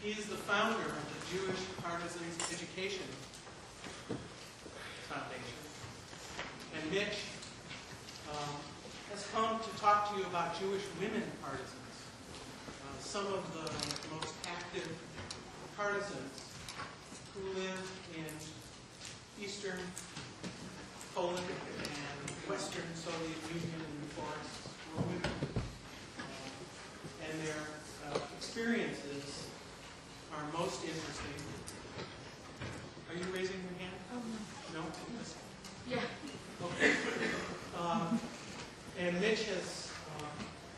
He is the founder of the Jewish Partisans Education Foundation. And Mitch has come to talk to you about Jewish women partisans, some of the most active partisans who live in Eastern Poland and Western Soviet Union and forests were women. And their experiences are most interesting. Are you raising your hand? No? Yeah. Okay. And Mitch has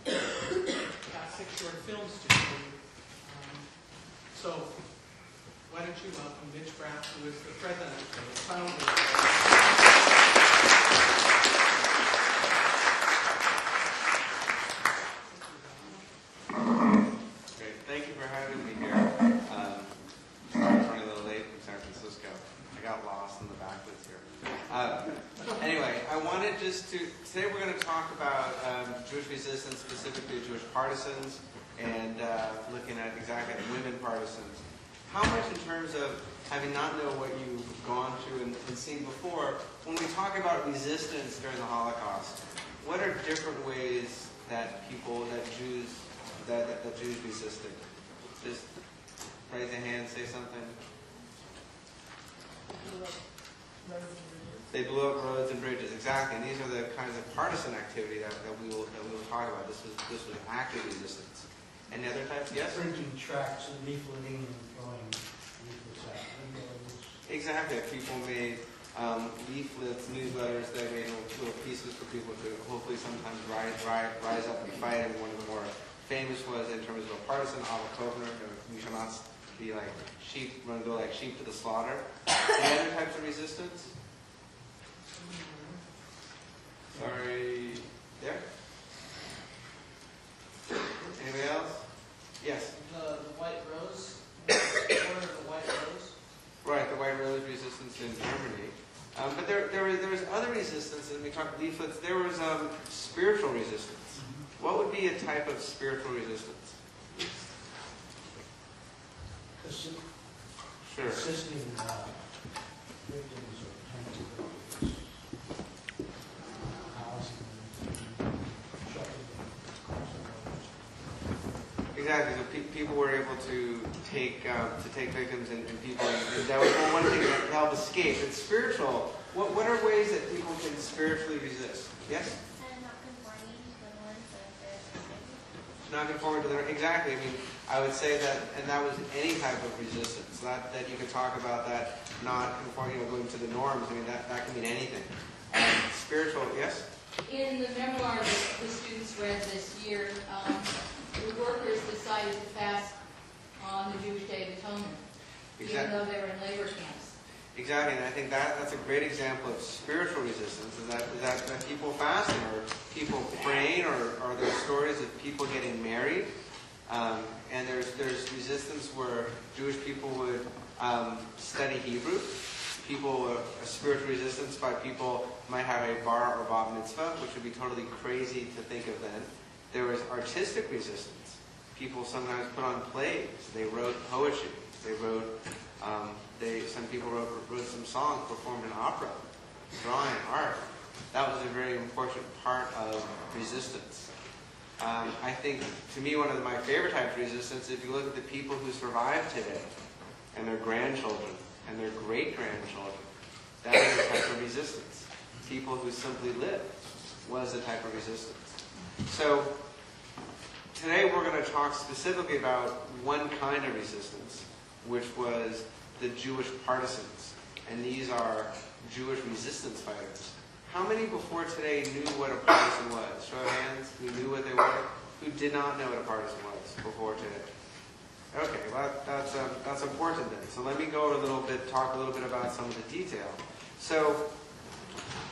got 6 short films to show you. So, why don't you welcome Mitch Braff, who is the president and founder. Great. Thank you for having me here. Sorry for running a little late from San Francisco. I got lost in the backwoods here. Anyway, I wanted today we're going to talk about Jewish resistance, specifically Jewish partisans, and looking at exactly women partisans. How much in terms of having not known what you've gone through and seen before, when we talk about resistance during the Holocaust, what are different ways that Jews resisted? Just raise a hand, say something. They blew up roads and bridges, exactly. And these are the kinds of partisan activity that we will talk about. This was active resistance. Any other types? Yes? Printing tracts and leafleting and throwing leaflets out. Exactly. People made leaflets, newsletters. They made little pieces for people to hopefully sometimes rise up and fight. And one of the more famous was, in terms of a partisan, we shall not be like sheep, go like sheep to the slaughter. Any other types of resistance? Sorry. There? Anybody else? Yes? The White Rose, the Order of the White Rose. Right, the White Rose resistance in Germany. But there was other resistance, and we talked leaflets. There was spiritual resistance. What would be a type of spiritual resistance? Sure. Assisting victims of housing, Exactly. So people were able to take victims and people. And that was one thing that helped escape. It's spiritual. What are ways that people can spiritually resist? Yes. Not conforming to the norms of their society. Not conforming to their exactly. I mean, I would say that, and that was any type of resistance. That you could talk about that not conforming, going to the norms. I mean, that can mean anything. Spiritual. Yes. In the memoir that the students read this year, the workers decided to fast on the Jewish Day of Atonement, even though they were in labor camps. Exactly, and I think that's a great example of spiritual resistance, is that people fasting, or people praying, or there's stories of people getting married, and there's resistance where Jewish people would study Hebrew. A spiritual resistance by people might have a bar or bat mitzvah, which would be totally crazy to think of then. There was artistic resistance. People sometimes put on plays. They wrote poetry. They wrote. Some people wrote some songs, performed an opera, drawing, art. That was a very important part of resistance. I think, to me, one of my favorite types of resistance, if you look at the people who survive today, and their grandchildren, and their great-grandchildren, that is a type of resistance. People who simply live was a type of resistance. So, today we're going to talk specifically about one kind of resistance, which was the Jewish partisans. And these are Jewish resistance fighters. How many before today knew what a partisan was? Show of hands. Who knew what they were? Who did not know what a partisan was before today? Okay, well, that's important then. So let me go talk a little bit about some of the detail. So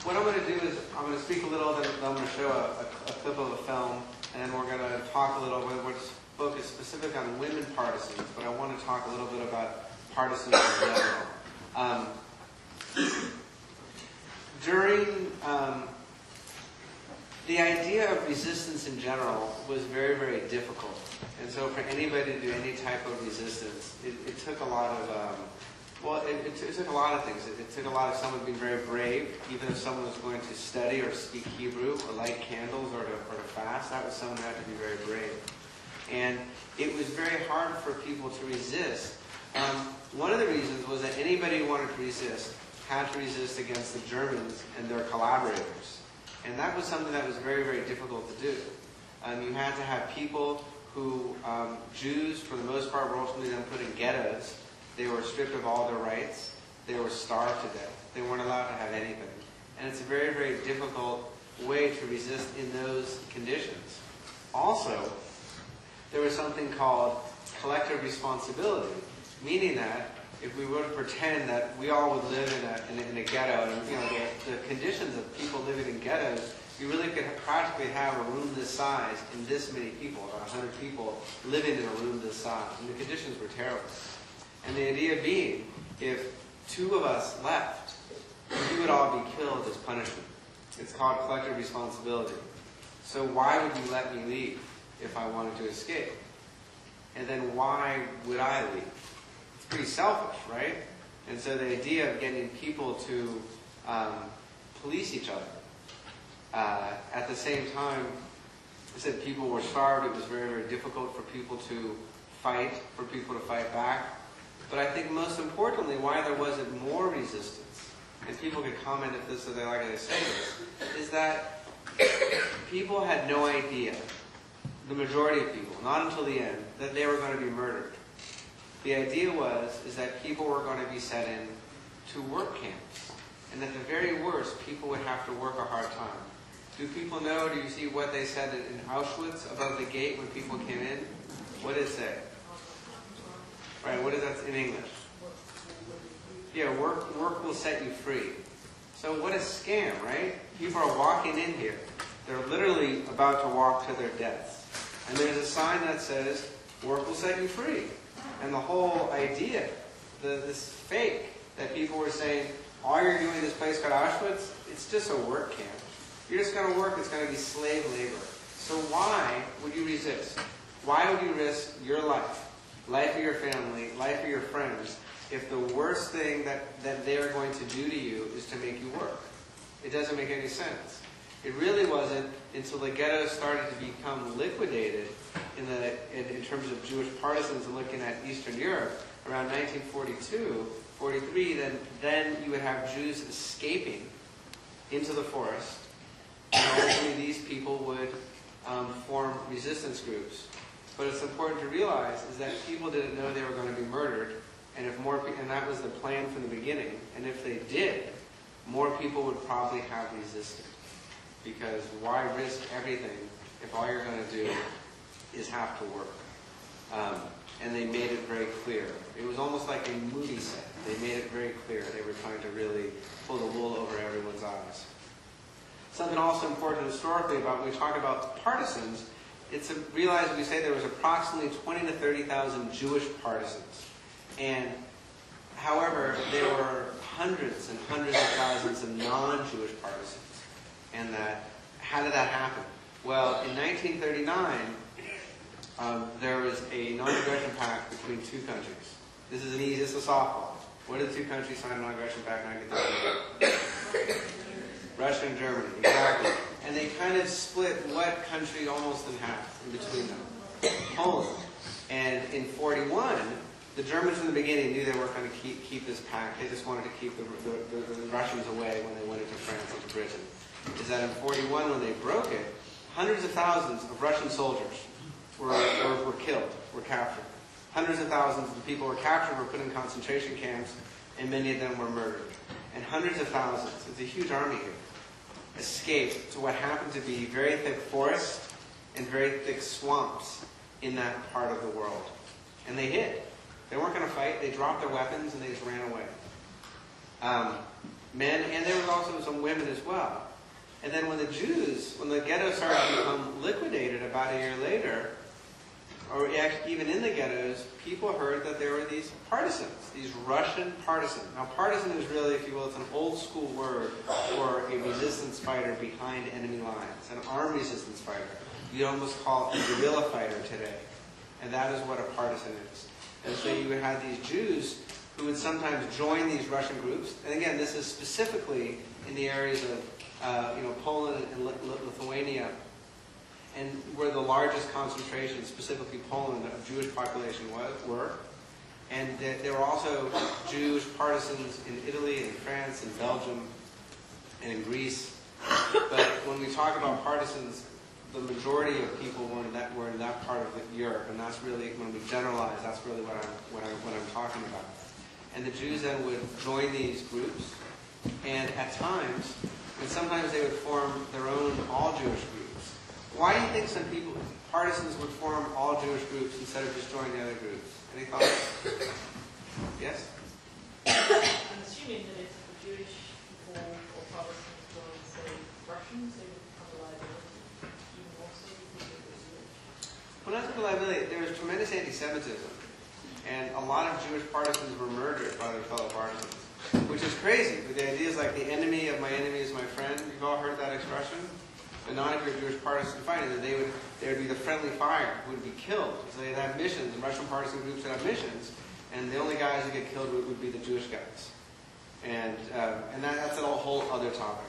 what I'm going to do is I'm going to speak a little, then I'm going to show a clip of a film, and then we're going to talk a little bit. We're focused specific on women partisans, but I want to talk a little bit about partisans in general. the idea of resistance in general was very, very difficult. And so for anybody to do any type of resistance, it took a lot of, it took a lot of things. It took a lot of someone being very brave, even if someone was going to study or speak Hebrew or light candles or to fast, that was someone who had to be very brave. And it was very hard for people to resist. One of the reasons was that anybody who wanted to resist had to resist against the Germans and their collaborators. And that was something that was very, very difficult to do. You had to have people who, Jews for the most part, were ultimately then put in ghettos. They were stripped of all their rights. They were starved to death. They weren't allowed to have anything. And it's a very, very difficult way to resist in those conditions. Also, there was something called collective responsibility, meaning that if we were to pretend that we all would live in a ghetto, and the conditions of people living in ghettos, you really could practically have a room this size and this many people, about 100 people, living in a room this size. And the conditions were terrible. And the idea being, if 2 of us left, we would all be killed as punishment. It's called collective responsibility. So why would you let me leave if I wanted to escape? And then why would I leave? It's pretty selfish, right? And so the idea of getting people to police each other. At the same time, I said people were starved. It was very, very difficult for people to fight back. But I think most importantly, why there wasn't more resistance, and people could comment if this, or they like to say this, is that people had no idea, the majority of people, not until the end, that they were going to be murdered. The idea is that people were going to be set in to work camps. And at the very worst, people would have to work a hard time. Do people know, do you see what they said in Auschwitz above the gate when people came in? What did it say? Right, what is that in English? Yeah, work will set you free. So what a scam, right? People are walking in here. They're literally about to walk to their deaths. And there's a sign that says, work will set you free. And the whole idea, this fake that people were saying, all you're doing in this place called Auschwitz, it's just a work camp. You're just going to work, it's going to be slave labor. So why would you resist? Why would you risk your life, life of your family, life of your friends, if the worst thing that they are going to do to you is to make you work? It doesn't make any sense. It really wasn't until the ghettos started to become liquidated in terms of Jewish partisans and looking at Eastern Europe around 1942, 43, then you would have Jews escaping into the forest, and ultimately these people would form resistance groups. But it's important to realize is that people didn't know they were going to be murdered, and that was the plan from the beginning. And if they did, more people would probably have resisted. Because why risk everything if all you're going to do is have to work? And they made it very clear. It was almost like a movie set. They made it very clear. They were trying to really pull the wool over everyone's eyes. Something also important historically about when we talk about partisans, it's realize we say there was approximately 20 to 30,000 Jewish partisans. And however, there were hundreds and hundreds of thousands of non-Jewish partisans. And how did that happen? Well, in 1939, there was a non-aggression pact between 2 countries. This is a softball. What did the 2 countries sign a non-aggression pact in 1939? Russia and Germany, exactly. And they kind of split what country almost in half in between them? Poland. And in 41, the Germans from the beginning knew they weren't going to keep this pact. They just wanted to keep the Russians away when they went into France and to Britain. Is that in 41, when they broke it, hundreds of thousands of Russian soldiers were killed, were captured. Hundreds of thousands of people were captured, were put in concentration camps, and many of them were murdered. And hundreds of thousands, it's a huge army here, escaped to what happened to be very thick forests and very thick swamps in that part of the world. And they hid. They weren't going to fight. They dropped their weapons and they just ran away. Men, and there was also some women as well. And then when the ghettos started to become liquidated about a year later, or actually even in the ghettos, people heard that there were these partisans, these Russian partisans. Now, partisan is really, if you will, it's an old school word for a resistance resistance fighter behind enemy lines, an armed resistance fighter. You'd almost call it a guerrilla fighter today. And that is what a partisan is. And so you had these Jews who would sometimes join these Russian groups. And again, this is specifically in the areas of Poland and Lithuania, and where the largest concentration, specifically Poland, of Jewish population were. And there were also Jewish partisans in Italy and France and Belgium and in Greece. But when we talk about partisans, the majority of people were in that part of Europe, and that's really, when we generalize, that's really what I'm talking about. And the Jews then would join these groups, and at times, and sometimes they would form their own all-Jewish groups. Why do you think some people, partisans, would form all-Jewish groups instead of just joining the other groups? Any thoughts? Yes? I'm assuming that if the Jewish people or Protestants were, say, Russians, they would become a liability. Even more so because it was Jewish. Well, not just a liability. There was tremendous anti-Semitism. And a lot of Jewish partisans were murdered by their fellow partisans. Which is crazy. But the idea is like the enemy of my enemy is my friend. You've all heard that expression? But not if you're a Jewish partisan fighting, that they would be the friendly fire who would be killed. So they'd have missions, and Russian partisan groups would have missions, and the only guys who get killed would be the Jewish guys. And that's a whole other topic.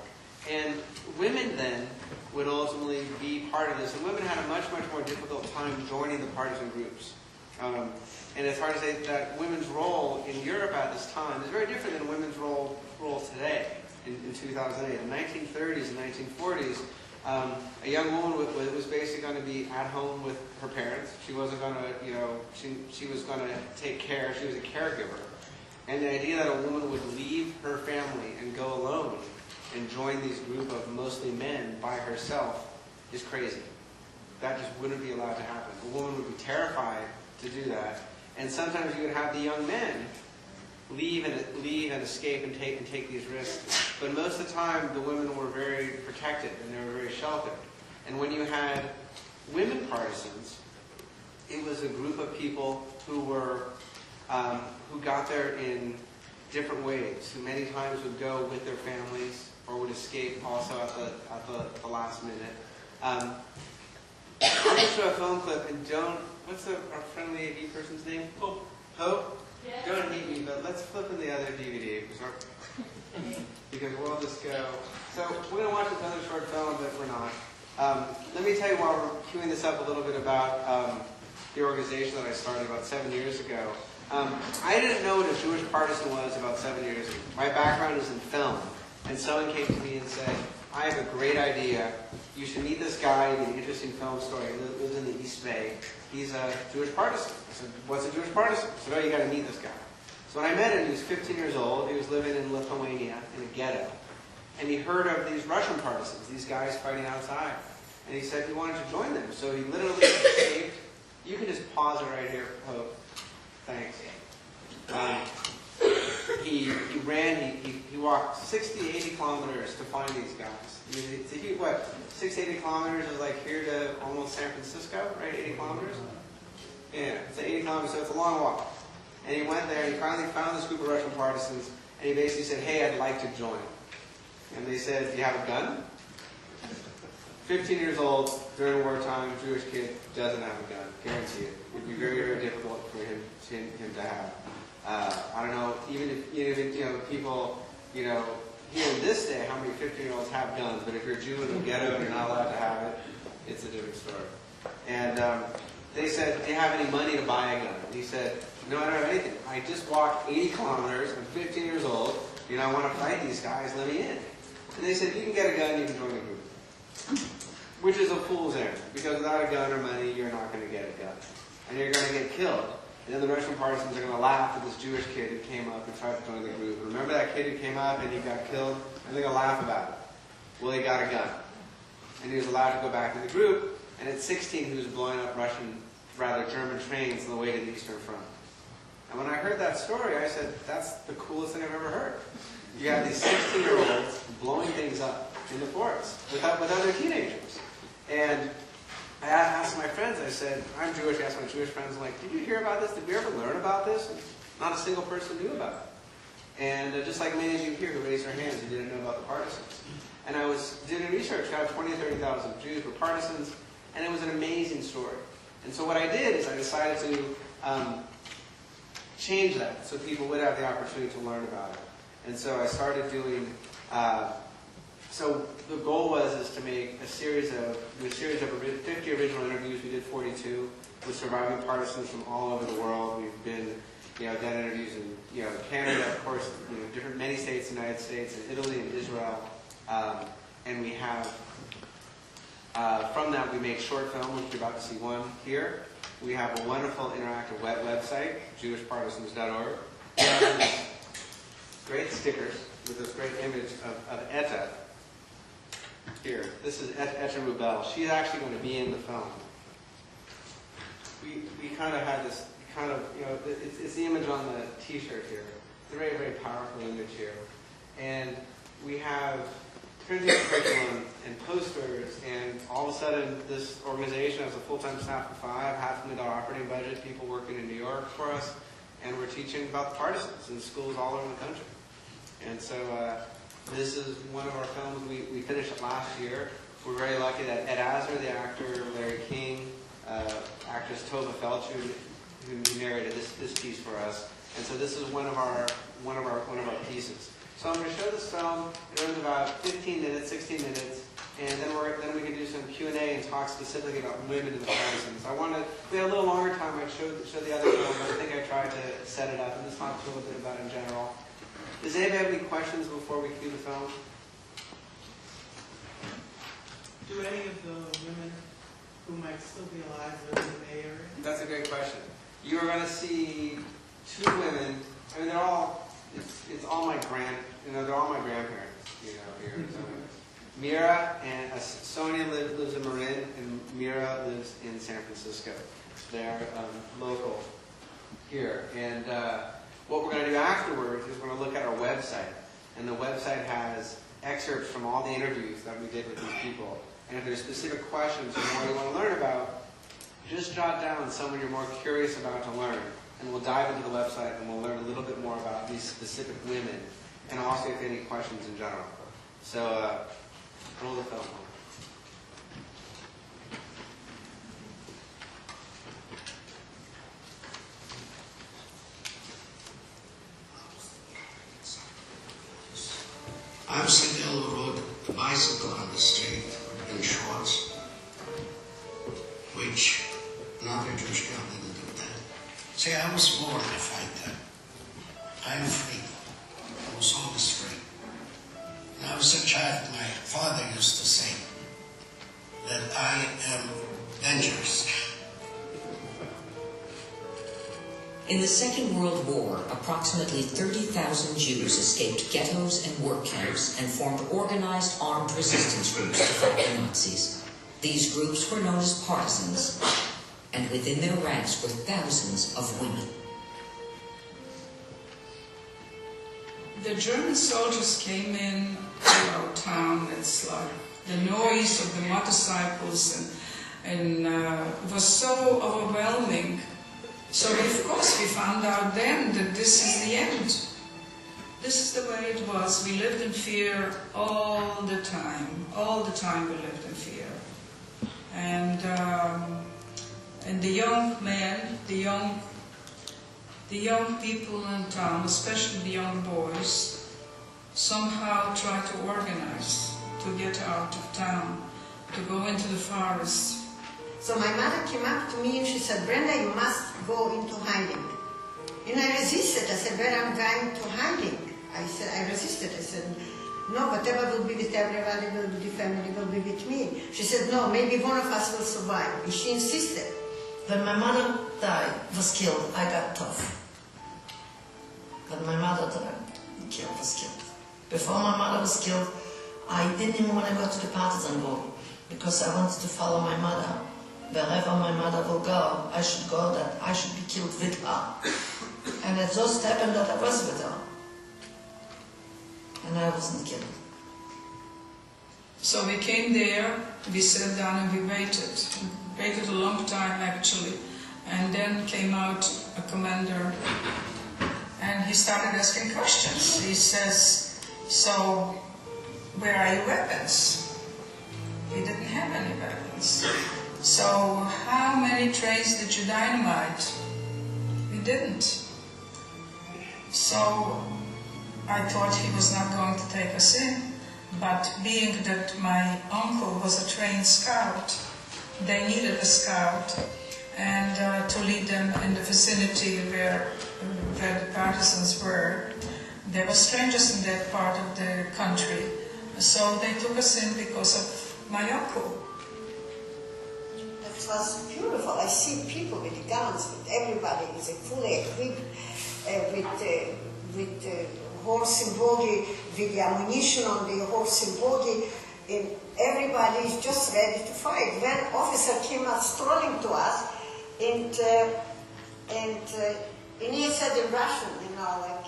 And women then would ultimately be part of this, and women had a much, much more difficult time joining the partisan groups. And it's hard to say that women's role in Europe at this time is very different than women's role today in 2008. In the 1930s and 1940s, a young woman was basically going to be at home with her parents. She wasn't going to, she was going to take care. She was a caregiver. And the idea that a woman would leave her family and go alone and join these group of mostly men by herself is crazy. That just wouldn't be allowed to happen. A woman would be terrified to do that. And sometimes you would have the young men leave and escape and take these risks. But most of the time, the women were very protected and they were very sheltered. And when you had women partisans, it was a group of people who got there in different ways, who many times would go with their families or would escape also at the last minute. I'm going to show a film clip and what's our friendly AV person's name? Hope. Hope? Yes. Don't hate me, but let's flip in the other DVD because we'll just go. So we're going to watch another short film, but we're not. Let me tell you while we're queuing this up a little bit about the organization that I started about 7 years ago. I didn't know what a Jewish partisan was about 7 years ago. My background is in film, and someone came to me and said, I have a great idea. You should meet this guy, an interesting film story. He lives in the East Bay. He's a Jewish partisan. I said, what's a Jewish partisan? I said, oh, you got to meet this guy. So when I met him, he was 15 years old. He was living in Lithuania in a ghetto. And he heard of these Russian partisans, these guys fighting outside. And he said he wanted to join them. So he literally escaped. You can just pause it right here, Hope. Thanks. He ran, he walked 60, 80 kilometers to find these guys. I mean, it's a huge, 60, 80 kilometers is like here to almost San Francisco, right? 80 kilometers? Yeah, it's 80 kilometers, so it's a long walk. And he went there, and he finally found this group of Russian partisans, and he basically said, hey, I'd like to join. And they said, do you have a gun? 15 years old, during wartime, Jewish kid, doesn't have a gun. Guarantee it. It would be very, very difficult for him to have. I don't know, even if people, here in this day, how many 15-year-olds have guns, but if you're a Jew in the ghetto and you're not allowed to have it, it's a different story. And they said, do you have any money to buy a gun? And he said, no, I don't have anything. I just walked 80 kilometers, I'm 15 years old, I want to fight these guys, let me in. And they said, if you can get a gun, you can join the group. Which is a fool's errand, because without a gun or money, you're not going to get a gun. And you're going to get killed. And then the Russian partisans are going to laugh at this Jewish kid who came up and tried to join the group. Remember that kid who came up and he got killed? And they're going to laugh about it. Well, he got a gun. And he was allowed to go back to the group. And at 16, he was blowing up German trains on the way to the Eastern Front. And when I heard that story, I said, that's the coolest thing I've ever heard. You have these 16-year-olds blowing things up in the forest with other teenagers. And I asked my friends, I said, I'm Jewish, I asked my Jewish friends, I'm like, did you hear about this? Did we ever learn about this? And not a single person knew about it. And just like many of you here who raised their hands who didn't know about the partisans. And I was did research, how 20 or 30,000 Jews were partisans, and it was an amazing story. And so what I did is I decided to change that so people would have the opportunity to learn about it. And so I started doing, so the goal is to make a series of 50 original interviews. We did 42 with surviving partisans from all over the world. We've been, done interviews in, Canada, of course, many states, the United States, and Italy and Israel. And we have, from that we make short film, which you're about to see one here. We have a wonderful interactive website, jewishpartisans.org. Great stickers with this great image of Etta here. This is Etta Rubel. She's actually going to be in the film. We kind of had this it's the image on the T-shirt here. It's a very, very powerful image here. And we have printed curriculum and posters, and all of a sudden this organization has a full-time staff of 5, $500,000 operating budget, people working in New York for us, and we're teaching about the partisans in schools all over the country. And so this is one of our films. We finished it last year. We're very lucky that Ed Asner, the actor, Larry King, actress Tova Felch, who narrated this piece for us. And so this is one of our pieces. So I'm going to show this film. It runs about 15 minutes, 16 minutes, and then we can do some Q&A and talk specifically about women in the partisans. We had a little longer time. I showed the other film, but I think I tried to set it up and just talk a little bit about it in general. Does anybody have any questions before we cue the film? Do any of the women who might still be alive live in the Bay Area? That's a great question. You are going to see 2 women. I mean, they're all. It's all my they're all my grandparents. Here. So, Mira and Sonia lives in Marin, and Mira lives in San Francisco. They're local here, and what we're going to do afterwards is we're going to look at our website, and the website has excerpts from all the interviews that we did with these people. And if there's specific questions or more you want to learn about, just jot down someone you're more curious about to learn. And we'll dive into the website and we'll learn a little bit more about these specific women, and also if any questions in general. So, roll the film. I'm Sindel who rode the bicycle on the street in shorts, which another Jewish girl didn't do that. See, I was born to fight that. I'm free. I was always free. When I was a child, my father used to say that I am dangerous. In the Second World War, approximately 30,000 Jews escaped ghettos and work camps and formed organized armed resistance groups to fight the Nazis. These groups were known as partisans, and within their ranks were thousands of women. The German soldiers came in to our town. It's like the noise of the motorcycles and it was so overwhelming. So of course we found out then that this is the end. This is the way it was. We lived in fear all the time. All the time we lived in fear. And the young men, the young people in town, especially the young boys, somehow try to organize to get out of town, to go into the forest. So my mother came up to me and she said, Brenda, you must go into hiding. And I resisted. I said, where am I going to hiding? I resisted. I said, no, whatever will be with everybody, will be the family, will be with me. She said, no, maybe one of us will survive. And she insisted. When my mother died, was killed, I got tough. When my mother died, was killed. Before my mother was killed, I didn't even want to go to the partisan war because I wanted to follow my mother. Wherever my mother will go, I should go, that I should be killed with her. And it just happened that I was with her. And I wasn't killed. So we came there, we sat down and we waited. We waited a long time actually. And then came out a commander and he started asking questions. He says, so where are your weapons? We didn't have any weapons. So how many trains did you dynamite? We didn't. So I thought he was not going to take us in, but being that my uncle was a trained scout, they needed a scout and to lead them in the vicinity where the partisans were. There were strangers in that part of the country, so they took us in because of my uncle. That was beautiful. I see people with the guns, with everybody is fully equipped with horse and buggy, with the ammunition on the horse and buggy, and everybody is just ready to fight. When officer came out strolling to us, and he said in Russian, like,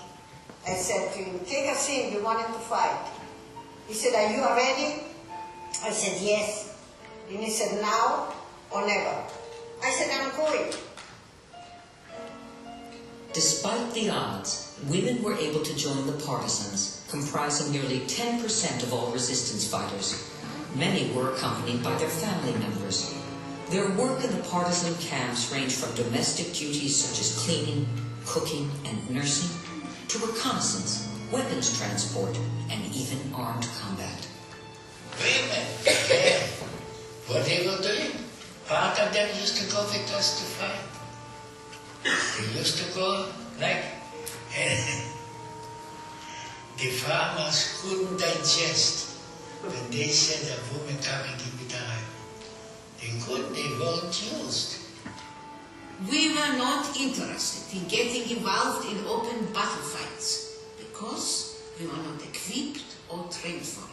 I said to him, take us in, we wanted to fight. He said, are you ready? I said, yes. And he said, now or never. I said, I'm going. Despite the odds, women were able to join the Partisans, comprising nearly 10% of all resistance fighters. Many were accompanied by their family members. Their work in the partisan camps ranged from domestic duties such as cleaning, cooking, and nursing, to reconnaissance, weapons transport, and even armed combat. Women, what they were doing, part of them used to go with us to fight. They used to go like, the farmers couldn't digest when they said a woman coming in with a knife. They couldn't, they weren't used. We were not interested in getting involved in open battle fights because we were not equipped or trained for it.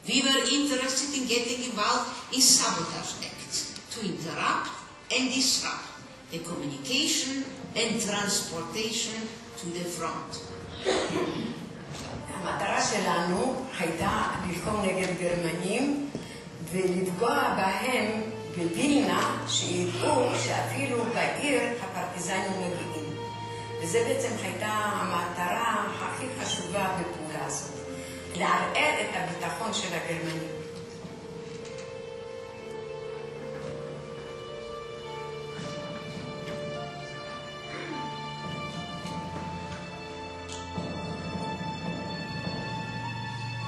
We were interested in getting involved in sabotage acts to interrupt and disrupt the communication and transportation to the front. המטרה שלנו הייתה ללחום נגד גרמנים ולפגוע בהם בווילנה, שידעו שאפילו בעיר הפרטיזנים מגיעים. וזה בעצם הייתה המטרה הכי חשובה בפעולה הזאת, לערער את הביטחון של הגרמנים.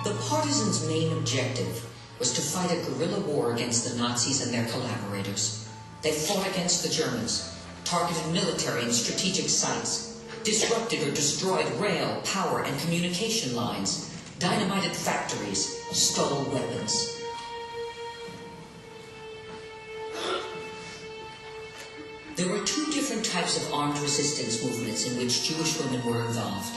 The Partisans' main objective was to fight a guerrilla war against the Nazis and their collaborators. They fought against the Germans, targeted military and strategic sites, disrupted or destroyed rail, power, and communication lines, dynamited factories, stole weapons. There were two different types of armed resistance movements in which Jewish women were involved.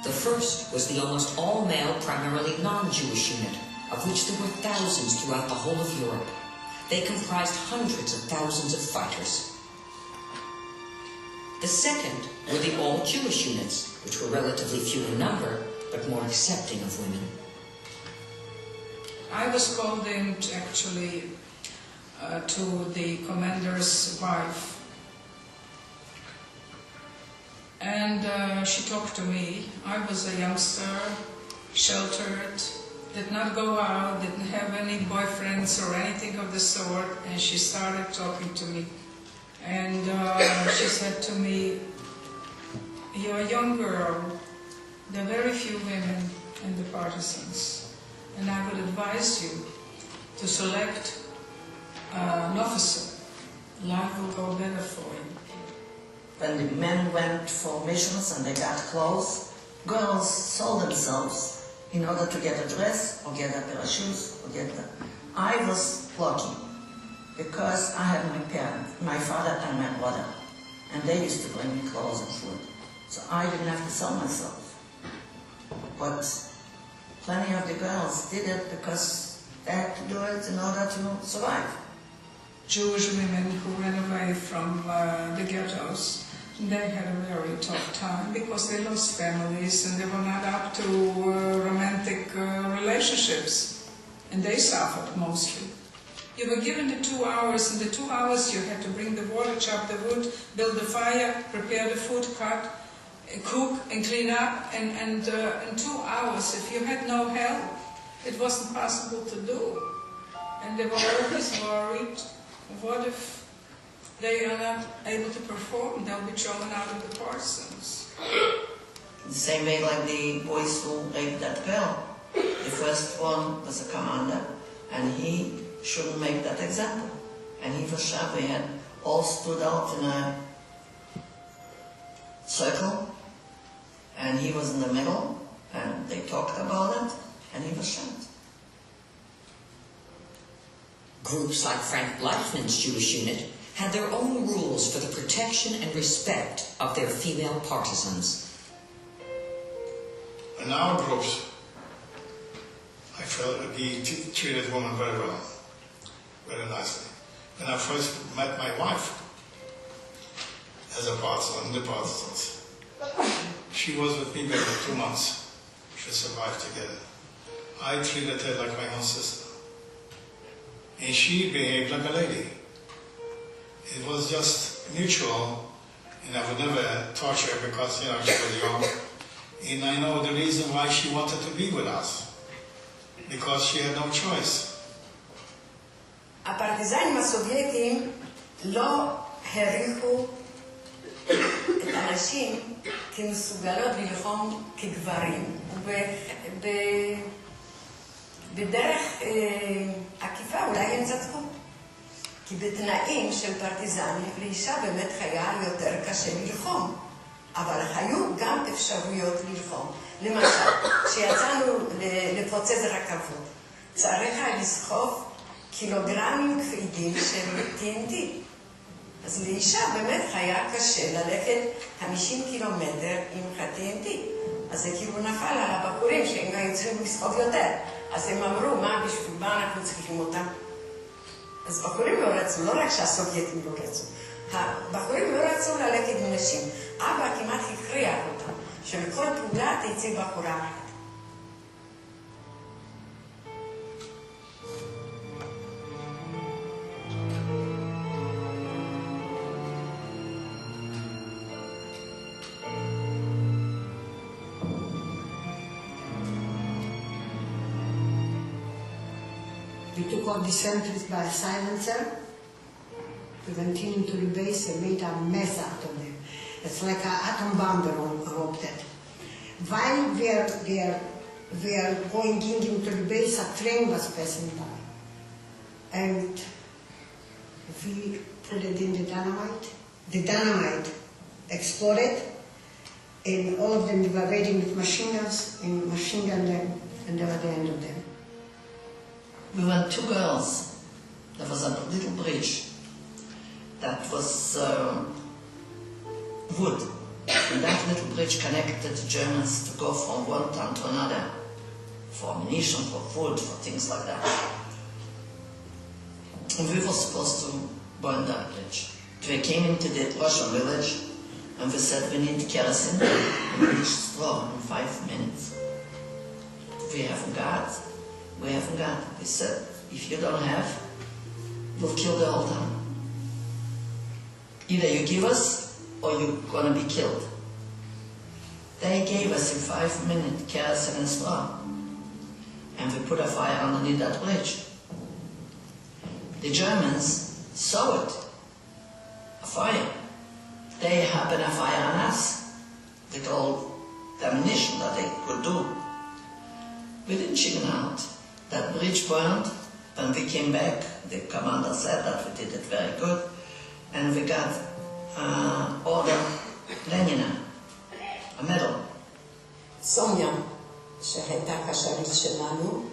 The first was the almost all-male, primarily non-Jewish unit, of which there were thousands throughout the whole of Europe. They comprised hundreds of thousands of fighters. The second were the all-Jewish units, which were relatively few in number, but more accepting of women. I was called in actually to the commander's wife. And she talked to me. I was a youngster, sheltered, did not go out, didn't have any boyfriends or anything of the sort, and she started talking to me. And she said to me, "You're a young girl. There are very few women in the Partisans, and I would advise you to select an officer. Life will go better for you." When the men went for missions and they got clothes, girls sold themselves in order to get a dress or get a pair of shoes or get the... I was lucky because I had my parents, my father and my brother, and they used to bring me clothes and food. So I didn't have to sell myself. But plenty of the girls did it because they had to do it in order to survive. Jewish women who ran away from the ghettos, they had a very tough time because they lost families and they were not up to romantic relationships, and they suffered mostly. You were given the 2 hours. In the 2 hours you had to bring the water, chop the wood, build the fire, prepare the food, cut, cook and clean up, and in 2 hours, if you had no help, it wasn't possible to do. And they were always worried, what if they are not able to perform? They'll be thrown out of the Partisans. The same way like the boys who raped that girl. The first one was a commander, and he shouldn't make that example. And he was shot. We had all stood out in a circle, and he was in the middle, and they talked about it, and he was shot. Groups like Frank Bleichman's Jewish unit had their own rules for the protection and respect of their female partisans. In our groups, I felt we treated women very well, very nicely. When I first met my wife as a partisan in the Partisans, she was with me maybe 2 months. She survived together. I treated her like my own sister. And she behaved like a lady. It was just mutual, and I would never touch her because, you know, she was young. And I know the reason why she wanted to be with us, because she had no choice. הפרטיזנים הסובייטים לא העריכו את הנשים כמסוגלות ללחום כגברים. בדרך עקיפה אולי הם צדקו. כי בתנאים של פרטיזנים לאישה באמת היה יותר קשה ללחום. אבל היו גם אפשרויות ללחום. למשל, כשיצאנו לפוצץ רכבות, צריך היה לסחוב קילוגרמים כבדים של TNT. אז לאישה באמת היה קשה ללכת 50 קילומטר עם ה-TNT. אז זה כאילו נפל על הבחורים שהם היו צריכים לסחוב יותר. אז הם אמרו, בשביל מה אנחנו צריכים אותם? אז בחורים לא רצו, לא רק שהסובייטים לא רצו. הבחורים לא רצו ללכת עם נשים. אבא כמעט הכריח אותם, שלכל פעולה תצא בחורה אחת. We took all the sentries by a silencer. We went into the base and made a mess out of them. It's like an atom bomb erupted. While we are going into the base, a train was passing by. And we put it in the dynamite. The dynamite exploded, and all of them were waiting with machine guns and machine gunned them, and they were the end of them. We were 2 girls. There was a little bridge that was wood. And that little bridge connected the Germans to go from one town to another, for ammunition, for food, for things like that. And we were supposed to burn that bridge. We came into the Russian village, and we said we need kerosene and we need straw in 5 minutes. We haven't got. We said, if you don't have, we'll kill the whole town. Either you give us, or you're gonna be killed. They gave us in 5 minutes kerosene and straw, and we put a fire underneath that bridge. The Germans saw it, a fire. They happened a fire on us with all the ammunition that they could do. We didn't chicken out. That bridge burned. When we came back, the commander said that we did it very good, and we got order Lenina, a medal. סוניה, שהייתה קשרית שלנו,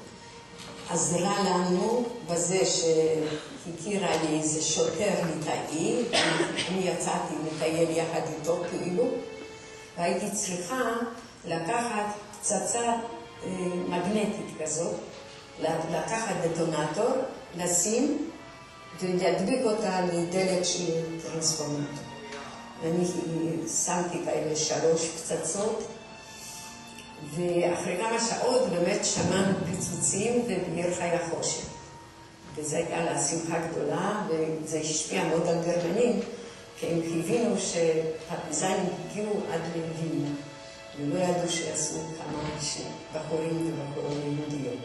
עזרה לנו בזה שהכירה לי איזה שוטר ליטאי, אני יצאתי לטייל יחד איתו כאילו, והייתי צריכה לקחת פצצה מגנטית כזאת, לקחת דטונטור, לשים ולהדביק אותה לדלת של טרנספורמטור. ואני שמתי כאלה 3 פצצות, ואחרי כמה שעות באמת שמענו פיצוצים ובעיר היה חושך. וזו הייתה לה שמחה גדולה, וזה השפיע מאוד על גרמנים, כי הם הבינו שהפרטיזנים הגיעו עד לווילנה, ולא ידעו שיעשו כמה בחורים ובחורות יהודיות.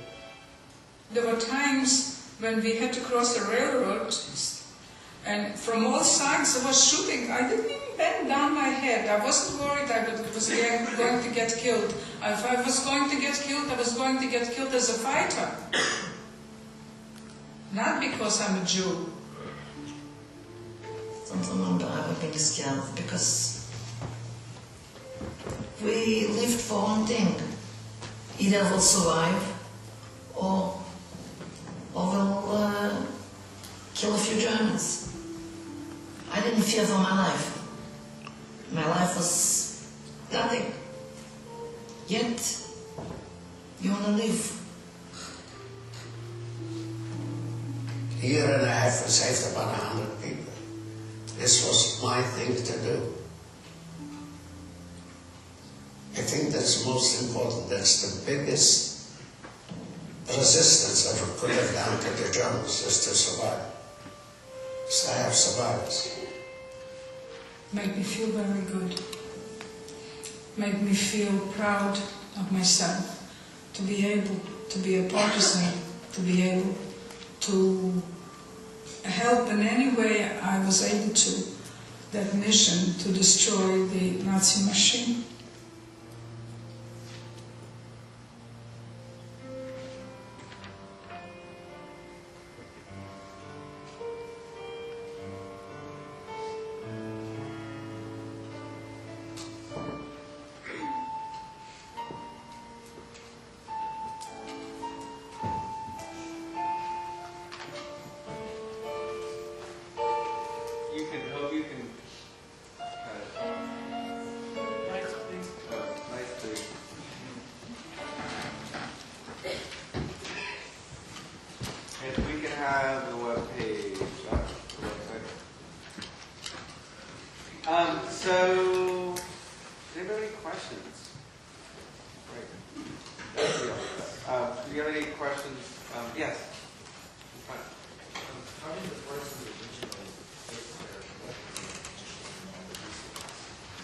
There were times when we had to cross the railroad, and from all sides there was shooting. I didn't even bend down my head. I wasn't worried I was going to get killed. If I was going to get killed, I was going to get killed as a fighter. Not because I'm a Jew. Don't remember ever being scared because we lived for one thing. Either we'll survive or we'll kill a few Germans. I didn't fear for my life. My life was nothing. Yet, you want to live. A year and a half we saved about 100 people. This was my thing to do. I think that's the most important. That's the biggest resistance I could have done to the Germans, is to survive. So I have survivors. Made me feel very good. Made me feel proud of myself. To be able to be a partisan, to be able to help in any way I was able to, that mission to destroy the Nazi machine.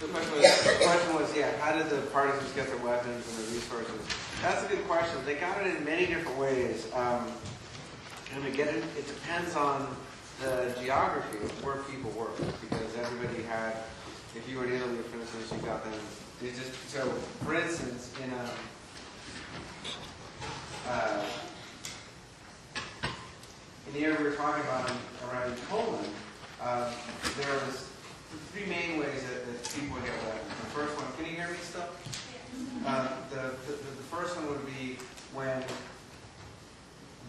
The question was, how did the Partisans get their weapons and the resources? That's a good question. They got it in many different ways. And again, it depends on the geography of where people were, because everybody had, if you were in Italy, for instance, you got them. So, for instance, in the area we were talking about around Poland, there was three main ways that people would get weapons. The first one, can you hear me still? The first one would be when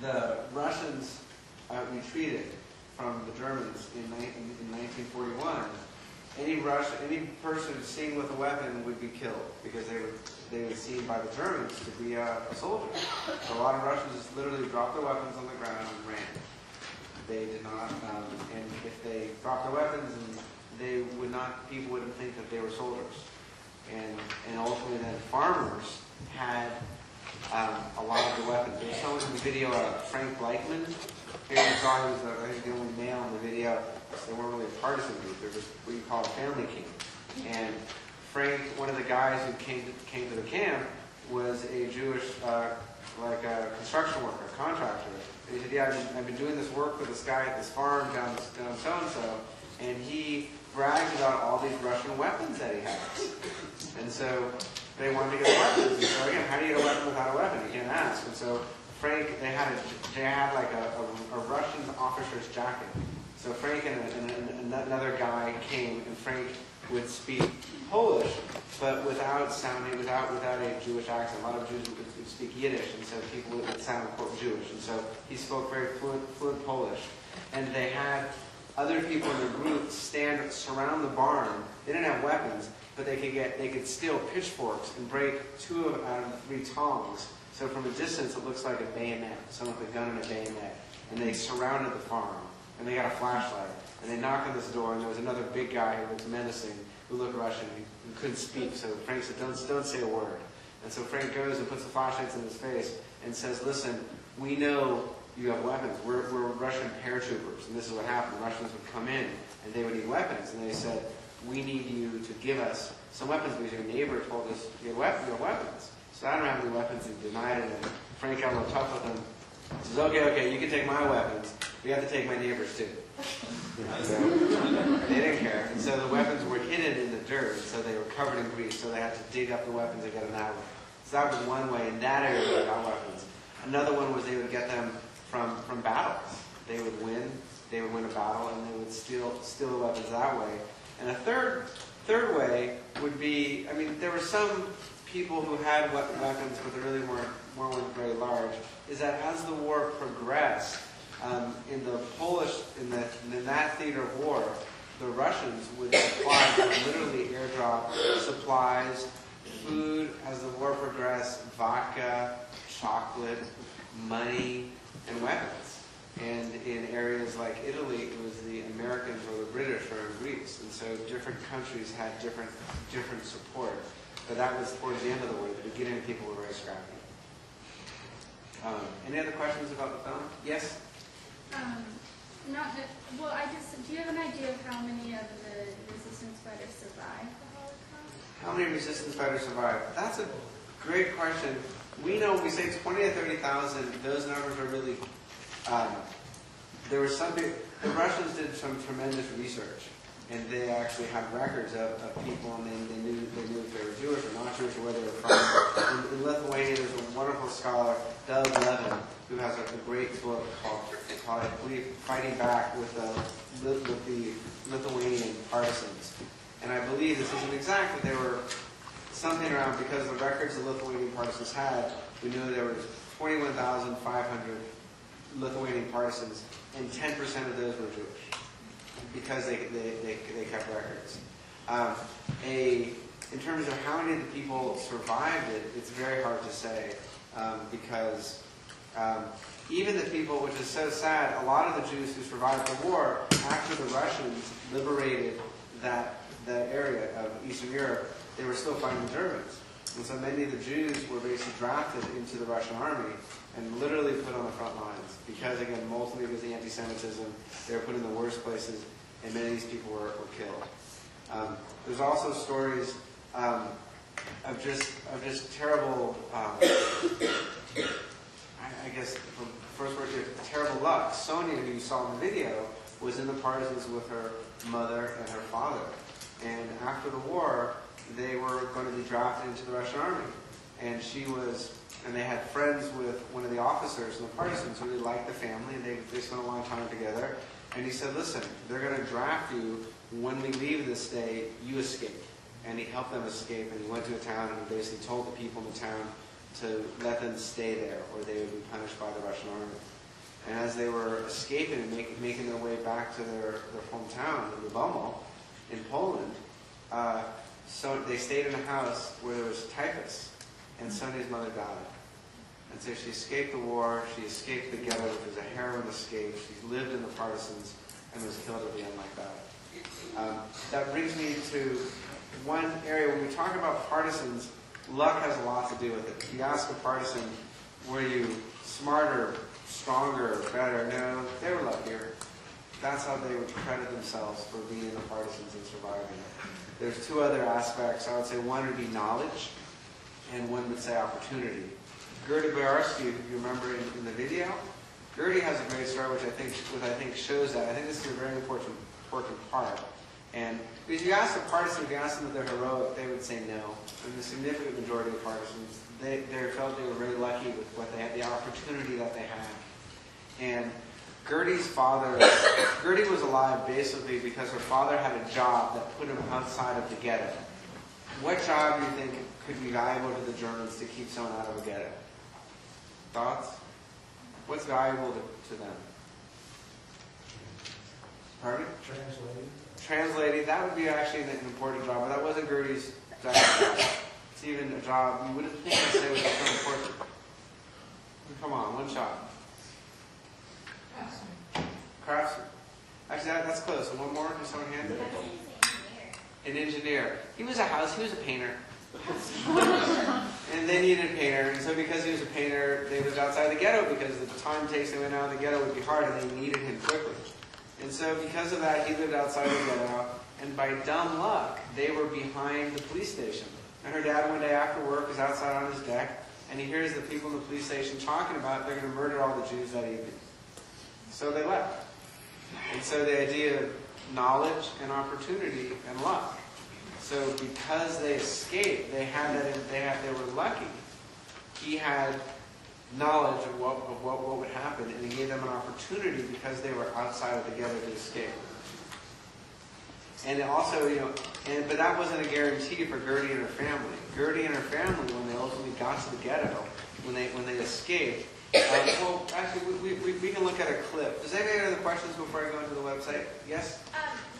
the Russians retreated from the Germans in 1941. Any person seen with a weapon would be killed because they were seen by the Germans to be a soldier. So a lot of Russians just literally dropped their weapons on the ground and ran. They did not, and if they dropped their weapons, and they would not, people wouldn't think that they were soldiers. And ultimately then farmers had a lot of the weapons. There was someone in the video, Frank Blakeman. Here you saw he was the only male in the video. They weren't really a partisan group. They were what you call a family king. And Frank, one of the guys who came to the camp, was a Jewish, construction worker, contractor. And he said, I've been doing this work for this guy at this farm down so-and-so, and he bragged about all these Russian weapons that he has. And so they wanted to get weapons. And so again, how do you get a weapon without a weapon? You can't ask. And so Frank, they had like a Russian officer's jacket. So Frank and another guy came, and Frank would speak Polish, but without a Jewish accent. A lot of Jews would speak Yiddish, and so people would sound quote Jewish. And so he spoke very fluent Polish. And they had other people in the group surround the barn. They didn't have weapons, but they could steal pitchforks and break 2 out of the 3 tongs. So from a distance, it looks like a bayonet, someone with a gun and a bayonet. And they surrounded the farm, and they got a flashlight. And they knocked on this door, and there was another big guy who looked menacing, who looked Russian, who couldn't speak. So Frank said, don't say a word. And so Frank goes and puts the flashlights in his face and says, listen, we know you have weapons. We're Russian paratroopers. And this is what happened. The Russians would come in, and they would need weapons. And they said, we need you to give us some weapons because your neighbor told us you have weapons. So I don't have any weapons. He denied it. And Frank got a little tough with him. He says, okay, you can take my weapons. We have to take my neighbors too. So, they didn't care. And so the weapons were hidden in the dirt, so they were covered in grease, so they had to dig up the weapons and get them that way. So that was one way. In that area, they got weapons. Another one was they would get them from battles. They would win a battle, and they would steal the weapons that way. And a third way would be, I mean, there were some people who had weapons, but they really weren't very large, is that as the war progressed, in that theater of war, the Russians would literally airdrop supplies, food, as the war progressed, vodka, chocolate, money, and weapons. And in areas like Italy, it was the Americans or the British or in Greece. And so different countries had different support. But that was towards the end of the war. At the beginning, people were very scrappy. Any other questions about the film? Yes? Do you have an idea of how many of the resistance fighters survived the Holocaust? How many resistance fighters survived? That's a great question. We know, we say 20 to 30,000, those numbers are really, the Russians did some tremendous research, and they actually had records of people, and they knew if they were Jewish or not Jewish or where they were from. In Lithuania, there's a wonderful scholar, Doug Levin, who has a great book called I believe, Fighting Back with the Lithuanian Partisans. And I believe this isn't exact, but there were something around, because the records the Lithuanian Partisans had, we knew there were 21,500 Lithuanian Partisans, and 10% of those were Jewish, because they kept records. In terms of how many of the people survived it, it's very hard to say, because even the people, which is so sad, a lot of the Jews who survived the war, after the Russians liberated that area of Eastern Europe, they were still fighting the Germans. And so many of the Jews were basically drafted into the Russian army and literally put on the front lines. Because, again, mostly because of the anti-Semitism, they were put in the worst places, and many of these people were killed. There's also stories of just terrible, I guess, first word here, terrible luck. Sonia, who you saw in the video, was in the Partisans with her mother and her father. And after the war, they were going to be drafted into the Russian army. And they had friends with one of the officers in the Partisans who really liked the family, and they spent a long time together. And he said, listen, they're going to draft you. When we leave this day, you escape. And he helped them escape, and he went to a town, and he basically told the people in the town to let them stay there, or they would be punished by the Russian army. And as they were escaping and making their way back to their hometown, in Lubomel, in Poland, so they stayed in a house where there was typhus, and Sonia's mother died. And so she escaped the war, she escaped the ghetto, which was a heroin escape, she lived in the Partisans, and was killed at the end like that. That brings me to one area. When we talk about partisans, luck has a lot to do with it. If you ask a partisan, were you smarter, stronger, better? No, they were luckier. That's how they would credit themselves for being in the Partisans and surviving. There's two other aspects. I would say one would be knowledge, and one would say opportunity. Gertie Boyarsky, if you remember in the video, Gertie has a great story which I think shows that. I think this is a very important part. And because you ask a partisan, if you ask them if they're heroic, they would say no. And the significant majority of partisans, they felt they were very lucky with what they had, the opportunity that they had. And Gertie's father, Gertie was alive basically because her father had a job that put him outside of the ghetto. What job do you think could be valuable to the Germans to keep someone out of a ghetto? Thoughts? What's valuable to them? Pardon? Translating, that would be actually an important job, but that wasn't Gertie's job. It's even a job you wouldn't think I'd say was so important. Come on, one shot. Craftsman. Actually, that's close. So one more, just one hand. An engineer. He was a painter. And they needed a painter, and so because he was a painter, they lived outside the ghetto because the time it takes to went out of the ghetto would be hard, and they needed him quickly. And so because of that, he lived outside the ghetto, and by dumb luck, they were behind the police station. And her dad one day after work was outside on his deck, and he hears the people in the police station talking about they're going to murder all the Jews that evening. So they left. And so the idea of knowledge and opportunity and luck. So because they escaped, they were lucky. He had knowledge of what would happen, and he gave them an opportunity because they were outside of the ghetto to escape. And also, but that wasn't a guarantee for Gertie and her family. Gertie and her family, when they ultimately got to the ghetto, when they escaped, well, actually, we can look at a clip. Does anybody have other questions before I go into the website? Yes?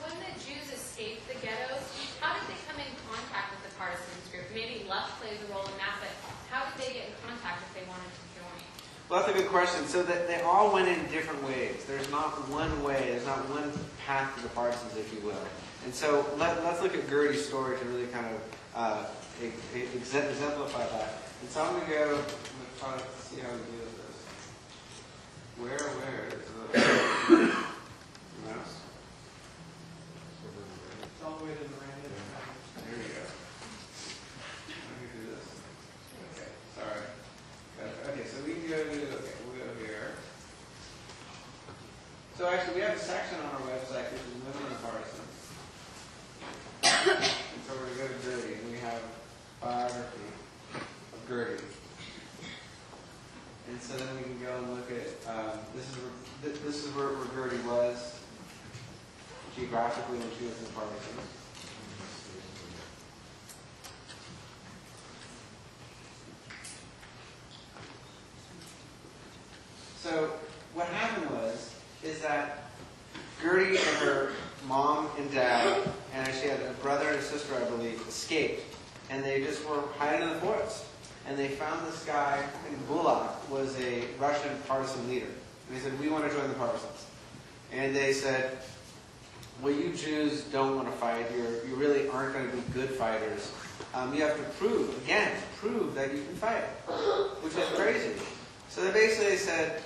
When the Jews escaped the ghettos, how did they come in contact with the Partisans group? Maybe luck plays a role in that, but how did they get in contact if they wanted to join? Well, that's a good question. So that they all went in different ways. There's not one way. There's not one path to the Partisans, if you will. And so let's look at Gertie's story to really kind of exemplify that. And so I'm going to go try to see how we do this. Where is the mouse? It's all the way to the right. There we go. Let me do this. Okay, sorry. Okay, so we can go we'll go here. So actually, we have a section on our website which is Women in Partisans. And so we're going to go to Gertie, and we have biography of Gertie. And so then we can go and look at, this is where Gertie was geographically when she was in Partisans. So what happened is that Gertie and her mom and dad, and she had a brother and a sister, I believe, escaped. And they just were hiding in the forest. And they found this guy, and Bulak was a Russian partisan leader. And they said, we want to join the Partisans. And they said, well, you Jews don't want to fight. You really aren't going to be good fighters. You have to prove that you can fight, which is crazy. So they basically said,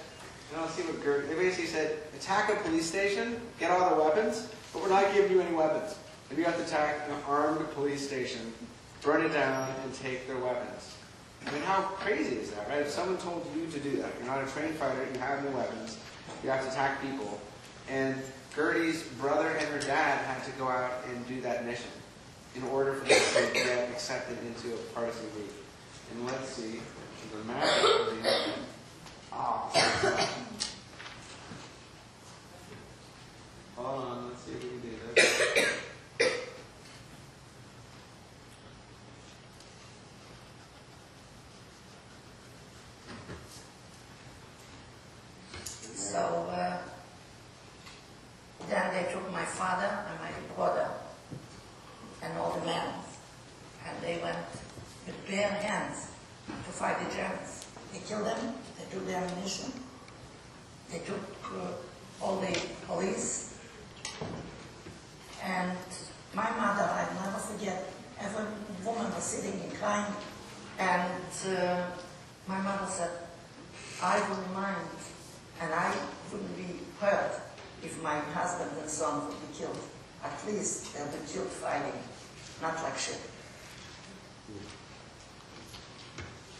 let's see what Gertie, they basically said, attack a police station, get all the weapons, but we're not giving you any weapons. And you have to attack an armed police station, burn it down, and take their weapons. I mean, how crazy is that, right? If someone told you to do that, you're not a trained fighter, you have no weapons, you have to attack people. And Gertie's brother and her dad had to go out and do that mission in order for them to get accepted into a partisan group. And let's see, the map. Hold on, let's see if we can do this. So then they took my father and my brother and all the men, and they went with bare hands to fight the Germans. They killed them, they took the ammunition, they took all the police, and my mother, I'll never forget, every woman was sitting and crying, and my mother said, I wouldn't mind, and I wouldn't be hurt if my husband and son would be killed. At least they'll be killed fighting, not like shit.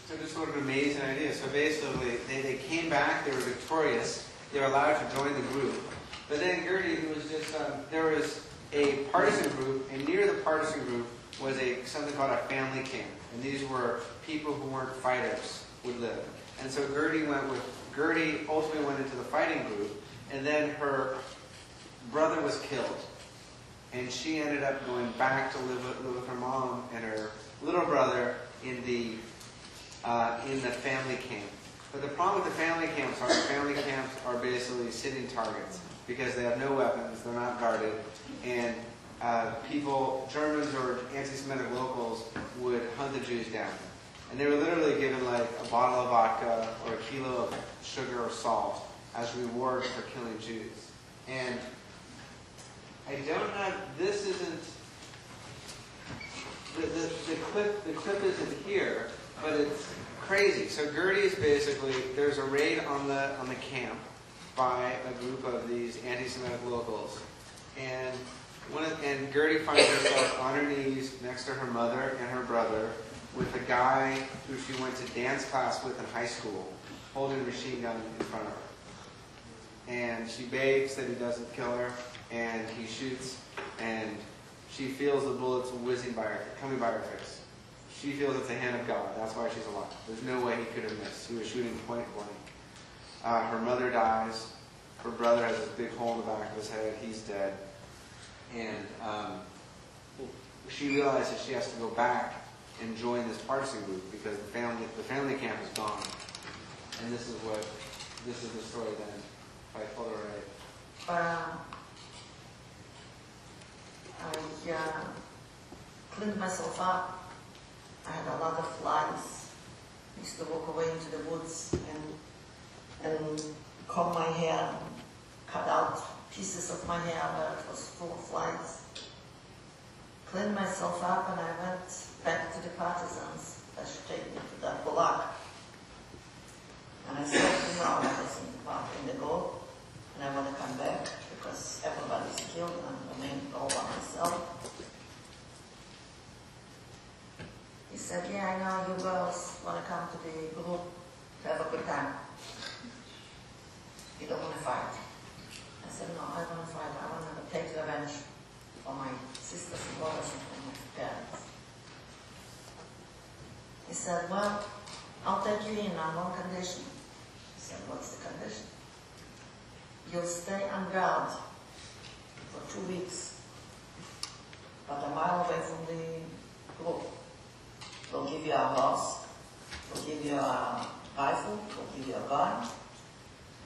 So just sort of an amazing idea. So basically, they came back, they were victorious, they were allowed to join the group. But then Gertie, it was just, there was a partisan group, and near the partisan group was something called a family camp. And these were people who weren't fighters would live. And so Gertie ultimately went into the fighting group, and then her brother was killed. And she ended up going back to live with her mom and her little brother in the family camp. But the problem with the family camps are basically sitting targets because they have no weapons, they're not guarded, and Germans or anti-Semitic locals would hunt the Jews down. And they were literally given like a bottle of vodka or a kilo of sugar or salt as reward for killing Jews. And I don't have, this isn't, the clip isn't here, but it's crazy. So Gertie is basically, there's a raid on the camp by a group of these anti-Semitic locals. And Gertie finds herself on her knees next to her mother and her brother, with a guy who she went to dance class with in high school, holding a machine gun in front of her. And she begs that he doesn't kill her, and he shoots, and she feels the bullets whizzing by her, coming by her face. She feels it's the hand of God. That's why she's alive. There's no way he could have missed. He was shooting point blank. Her mother dies. Her brother has this big hole in the back of his head. He's dead. And she realizes she has to go back and join this partisan group because the family camp is gone. And this is the story then, if I told her right. I cleaned myself up. I had a lot of flies. I used to walk away into the woods and comb my hair, cut out pieces of my hair where it was full of flies. Cleaned myself up and I went back to the Partisans. They should take me to that gulag. And I said, no, I wasn't in the goal, and I want to come back because everybody's killed and I remain all by myself. He said, yeah, I know you girls want to come to the group to have a good time. You don't want to fight. I said, no, I want to fight. I want to take revenge for my sisters and brothers and for my parents. He said, well, I'll take you in on one condition. I said, what's the condition? You'll stay on guard for 2 weeks, but a mile away from the group. They'll give you a horse, they'll give you a rifle, they'll give you a gun,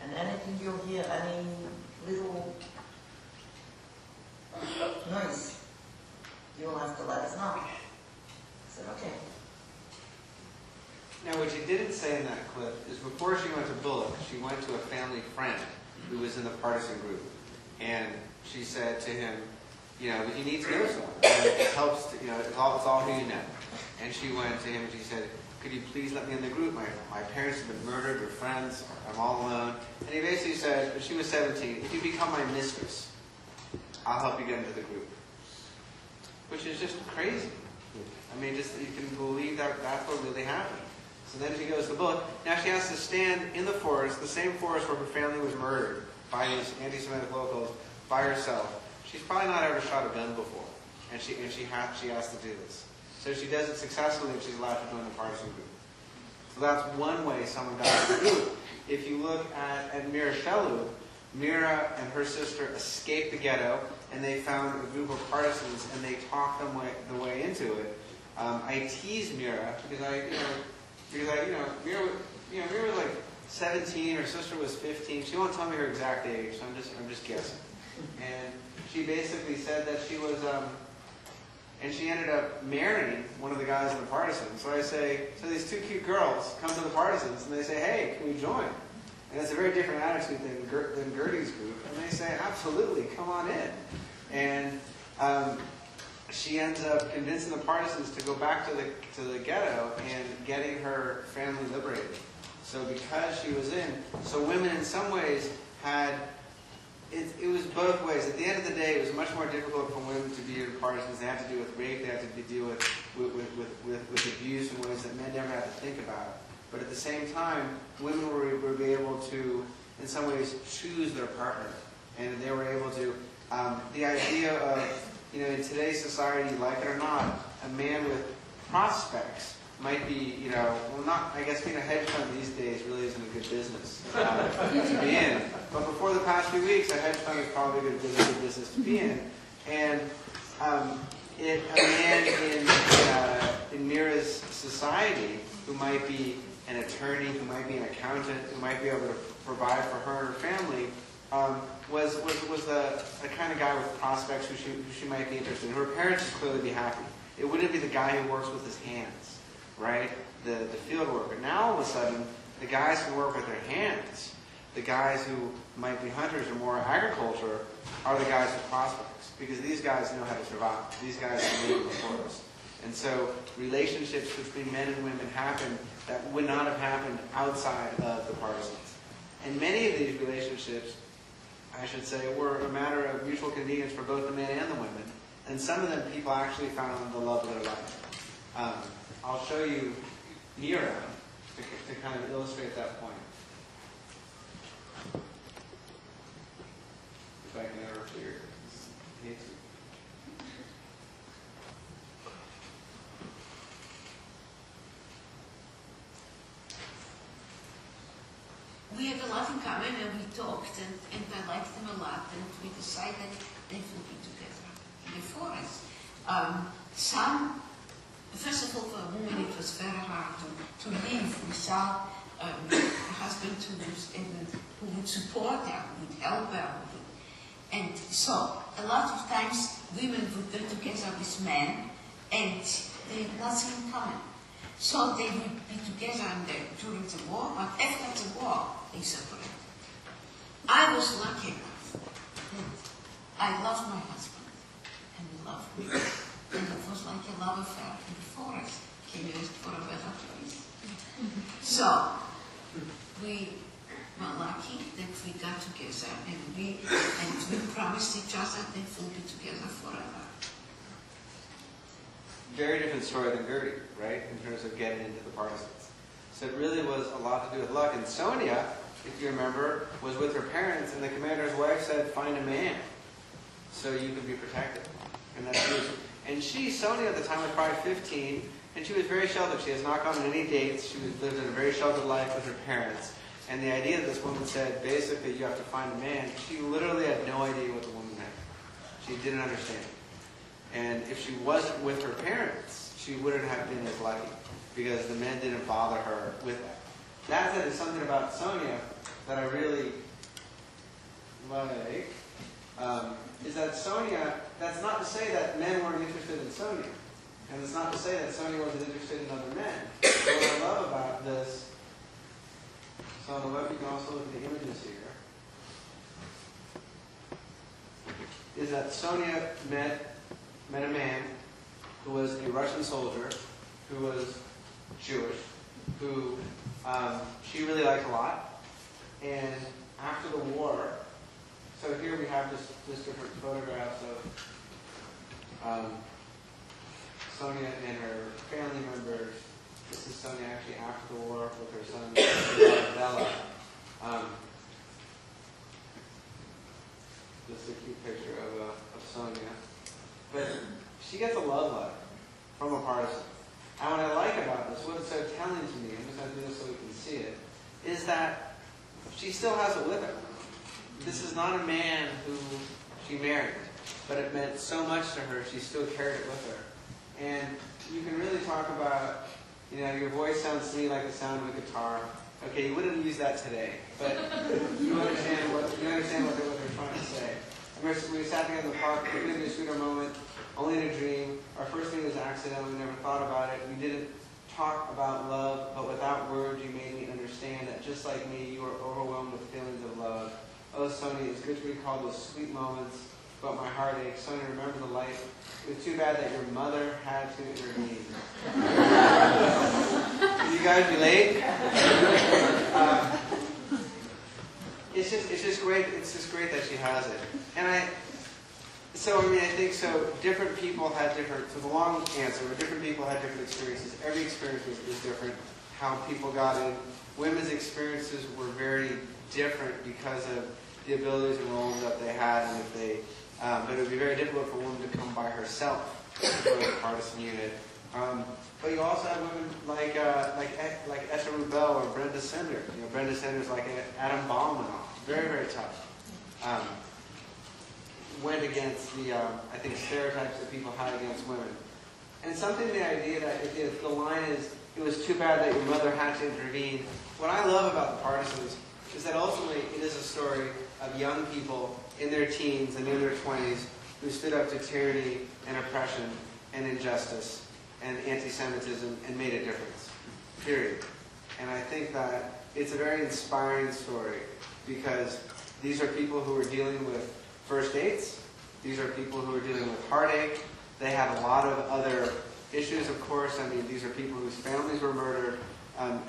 and anything you hear, any little noise, you'll have to let us know. I said, okay. Now, what she didn't say in that clip is before she went to Bullock, she went to a family friend who was in the partisan group. And she said to him, you know, you need to know someone. It helps, to, you know, it's all who you know. And she went to him and she said, could you please let me in the group? My parents have been murdered, we're friends, I'm all alone. And he basically said, when she was 17, if you become my mistress, I'll help you get into the group. Which is just crazy. I mean, just you can believe that that's what really happened. So then she goes to the book. Now she has to stand in the forest, the same forest where her family was murdered by these anti-Semitic locals, by herself. She's probably not ever shot a gun before, and she has to do this. So she does it successfully, and she's allowed to join the partisan group. So that's one way someone got into the group. If you look at Mira Shellu, Mira and her sister escaped the ghetto, and they found a group of partisans, and they talked them the way into it. I teased Mira because Mira was like 17, her sister was 15. She won't tell me her exact age, so I'm just guessing. And she basically said that she was, and she ended up marrying one of the guys in the Partisans. So I say, so these two cute girls come to the Partisans, and they say, hey, can we join? And it's a very different attitude than Gertie's group. And they say, absolutely, come on in. And she ends up convincing the Partisans to go back to the ghetto and getting her family liberated. So because she was in, so women in some ways had, it was both ways. At the end of the day, it was much more difficult for women to be in Partisans. They had to deal with rape, they had to deal with abuse in ways that men never had to think about. But at the same time, women were able to, in some ways, choose their partner. And they were able to, the idea of, you know, in today's society, like it or not, a man with prospects might be, you know, well, not, I guess being a hedge fund these days really isn't a good business to be in. But before the past few weeks, a hedge fund is probably a good business to be in. And a man in Mira's society who might be an attorney, who might be an accountant, who might be able to provide for her and her family, was the kind of guy with prospects who she might be interested in. Her parents would clearly be happy. It wouldn't be the guy who works with his hands, right? The field worker. Now all of a sudden, the guys who work with their hands, the guys who might be hunters or more agriculture, are the guys with prospects. Because these guys know how to survive. These guys can live in the forest. And so relationships between men and women happen that would not have happened outside of the Partisans. And many of these relationships, I should say, were a matter of mutual convenience for both the men and the women. And some of them people actually found the love of their life. I'll show you me around to kind of illustrate that point. If I can ever clear it. We have a lot in common, and we talked, and I liked them a lot, and we decided they would be together in the forest. First of all, for a woman, it was very hard to live without a husband who would support her, who would help her. And so, a lot of times, women would get together with men, and they had nothing in common. So they would be together during the war, but after the war, they separated. I was lucky enough that I loved my husband, and he loved me. And it was like a love affair in the forest. Can you ask for a better place? So, we were lucky that we got together, and we promised each other that we'll be together forever. Very different story than Gertie, right, in terms of getting into the Partisans. So it really was a lot to do with luck. And Sonia, if you remember, was with her parents, and the commander's wife said, find a man so you could be protected. And Sonia at the time was probably 15, and she was very sheltered. She has not gone on any dates. She lived in a very sheltered life with her parents. And the idea that this woman said, basically, you have to find a man, she literally had no idea what the woman meant. She didn't understand. And if she wasn't with her parents, she wouldn't have been as lucky, because the men didn't bother her with that. That said, is something about Sonia that I really like, is that Sonia, that's not to say that men weren't interested in Sonia. And it's not to say that Sonia wasn't interested in other men. What I love about this, so on the web you can also look at the images here, is that Sonia met a man who was a Russian soldier, who was Jewish, who she really liked a lot. And after the war, so here we have just different photographs of Sonia and her family members. This is Sonia actually after the war with her son, Bella. Just a cute picture of Sonia. But she gets a love letter from a partisan. And what I like about this, what it's so telling to me, I'm just going to do this so we can see it, is that she still has it with her. This is not a man who she married, but it meant so much to her, she still carried it with her. And you can really talk about, your voice sounds to me like the sound of a guitar. Okay, you wouldn't use that today, but you understand what they're trying to say. We sat together in the park, we did a sweeter moment, only in a dream. Our first meeting was accidental, we never thought about it. We didn't talk about love, but without words you made me understand that just like me, you are overwhelmed with feelings of love. Oh, Sonia, it's good to recall those sweet moments, but my heart aches. Sonia, remember the life. It was too bad that your mother had to intervene. Can you guys relate? It's just great. It's just great that she has it. And I think so. Different people had different. So the long answer, but different people had different experiences. Every experience was different. How people got in. Women's experiences were very different because of the abilities and roles that they had, and if they. But it would be very difficult for a woman to come by herself to go to the partisan unit. But you also have women like Etta Rubel or Brenda Sender. Brenda Sender's like Adam Ballmanoff. Very, very tough. Went against the, I think, stereotypes that people had against women. And something, the idea that if the line is, it was too bad that your mother had to intervene. What I love about the Partisans is that ultimately it is a story of young people in their teens and in their 20s who stood up to tyranny and oppression and injustice and anti-Semitism and made a difference, period. And I think that it's a very inspiring story because these are people who are dealing with first dates. These are people who are dealing with heartache. They have a lot of other issues, of course. I mean, these are people whose families were murdered,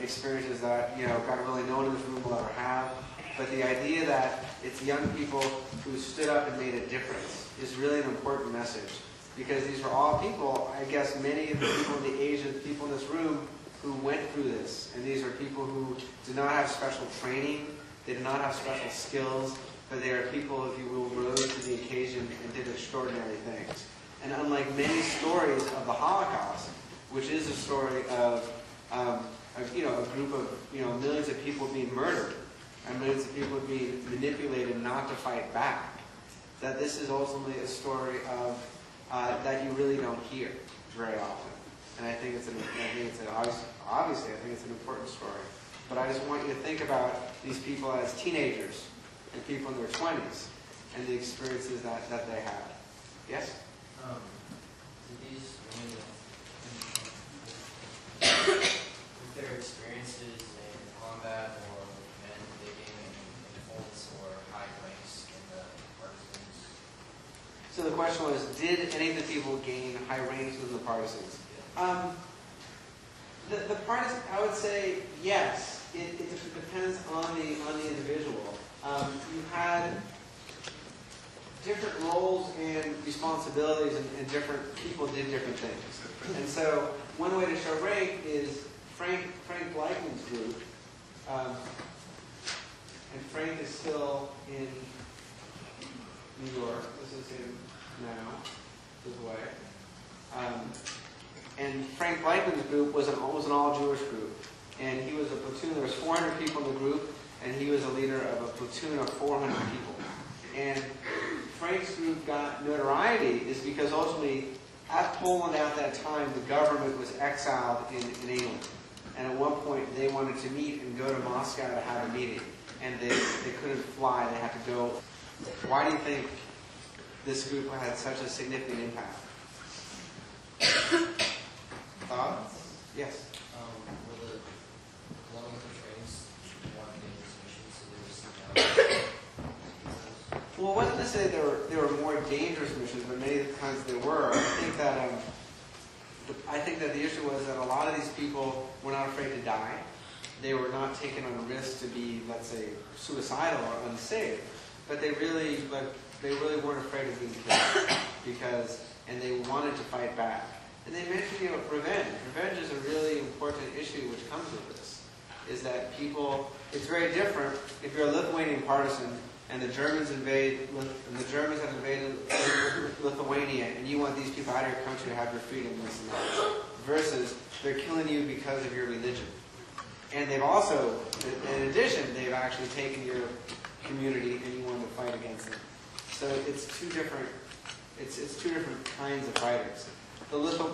experiences that, God willing, no one in this room will ever have. But the idea that it's young people who stood up and made a difference is really an important message. because these were all people, I guess many of the people in the Asian people in this room who went through this. And these are people who did not have special training, they did not have special skills, but they are people, if you will, rose to the occasion and did extraordinary things. And unlike many stories of the Holocaust, which is a story of a group of millions of people being murdered and millions of people being manipulated not to fight back, that this is ultimately a story of that you really don't hear very often. And I think it's obviously it's an important story. But I just want you to think about these people as teenagers and people in their 20s and the experiences that they had. Yes? Did these women, with their experiences in combat or men taking influence or high ranks in the Partisans? So the question was, did any of the people gain high ranks within the Partisans? The Partisans, I would say yes. It depends on the individual. You had different roles and responsibilities, and different people did different things. And so one way to show rank is Frank Blackman's group, and Frank is still in New York. This is him now, his way. And Frank Blackman's group was an all-Jewish group, and he was a platoon. There was 400 people in the group, and he was a leader of a platoon of 400 people. And Frank's group got notoriety is because ultimately, at Poland at that time, the government was exiled in England. And at one point, they wanted to meet and go to Moscow to have a meeting. And they couldn't fly, they had to go. Why do you think this group had such a significant impact? Thoughts? Yes? Were the Colombian trains more dangerous missions, so they were seen out? Well, it wasn't necessarily they were more dangerous missions, but many of the times they were. I think that the issue was that a lot of these people were not afraid to die. They were not taking on risk to be, let's say, suicidal or unsafe. But they really weren't afraid of being killed and they wanted to fight back. And they mentioned, revenge. Revenge is a really important issue which comes with this. Is that it's very different if you're a Lithuanian partisan and the Germans have invaded Lithuania and you want these people out of your country to have your freedom, this and that, versus they're killing you because of your religion. And they've also, in addition, they've actually taken your community and you want to fight against them. So it's two different kinds of fighters.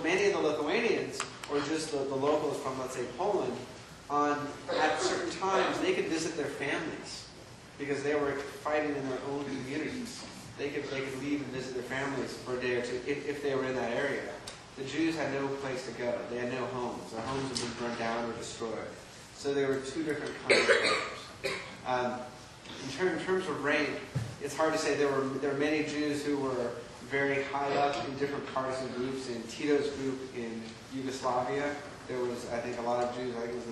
Many of the Lithuanians, or just the locals from, let's say, Poland, at certain times they could visit their families because they were fighting in their own communities. They could leave and visit their families for a day or two if they were in that area. The Jews had no place to go. They had no homes. Their homes had been burned down or destroyed. So there were two different kinds of fighters. In terms of rank, it's hard to say. There were many Jews who were very high up in different partisan groups. In Tito's group in Yugoslavia, there was, I think, a lot of Jews. I think it was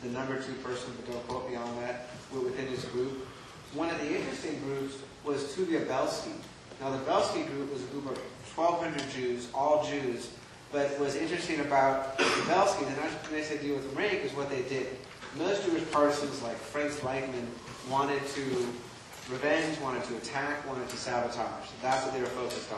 the number 2 person, but don't quote me on that, within his group. One of the interesting groups was Tuvia Belsky. Now, the Belsky group was a group of 1,200 Jews, all Jews. But what's interesting about the Belsky, and not necessarily deal with rank, is what they did. Most Jewish partisans, like Frank Blackman, wanted to revenge, wanted to attack, wanted to sabotage. That's what they were focused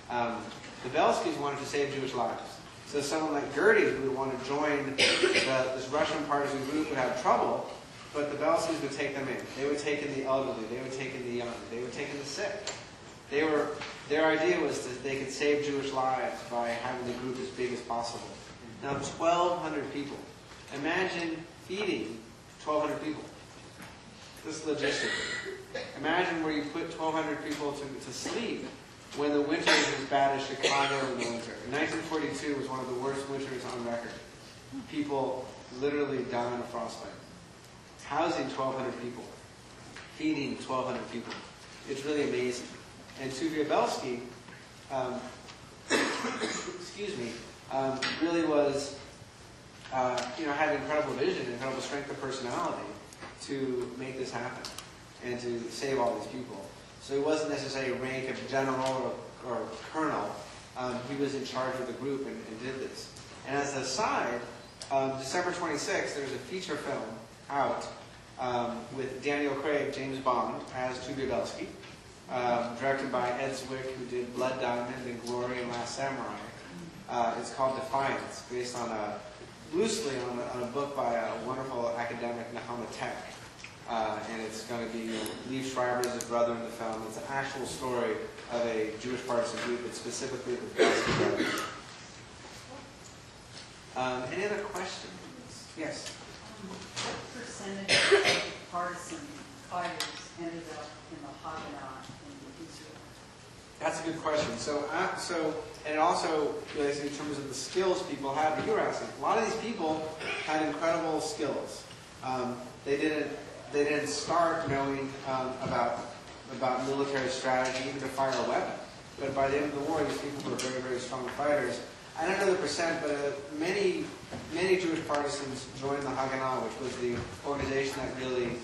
on. The Belskys wanted to save Jewish lives. So someone like Gertie, who would want to join this Russian partisan group, would have trouble, but the Belskys would take them in. They would take in the elderly, they would take in the young, they would take in the sick. Their idea was that they could save Jewish lives by having the group as big as possible. Now, 1,200 people. Imagine feeding 1,200 people. This is logistic. Imagine where you put 1,200 people to sleep when the winter is as bad as Chicago in the winter. 1942 was one of the worst winters on record. People literally dying of frostbite. Housing 1,200 people. Feeding 1,200 people. It's really amazing. And Tuvia Belsky, really was, had incredible vision, incredible strength of personality to make this happen and to save all these people. So he wasn't necessarily a rank of general or colonel. he was in charge of the group and did this. And as an aside, December 26th, there's a feature film out with Daniel Craig, James Bond, as Tugudelsky, directed by Ed Zwick, who did Blood Diamond and Glory and Last Samurai. It's called Defiance, based on loosely on a book by a wonderful academic, Nahama Tech. And it's going to be Liev Schreiber is his brother in the film. It's an actual story of a Jewish partisan group, but specifically the Belsky brothers. Any other questions? Yes? What percentage of partisan fighters ended up in the Haganah in Israel? That's a good question. And also, in terms of the skills people have, you were asking, a lot of these people had incredible skills. They didn't start knowing about military strategy, even to fire a weapon. But by the end of the war, these people were very, very strong fighters. I don't know the percent, but many Jewish partisans joined the Haganah, which was the organization that really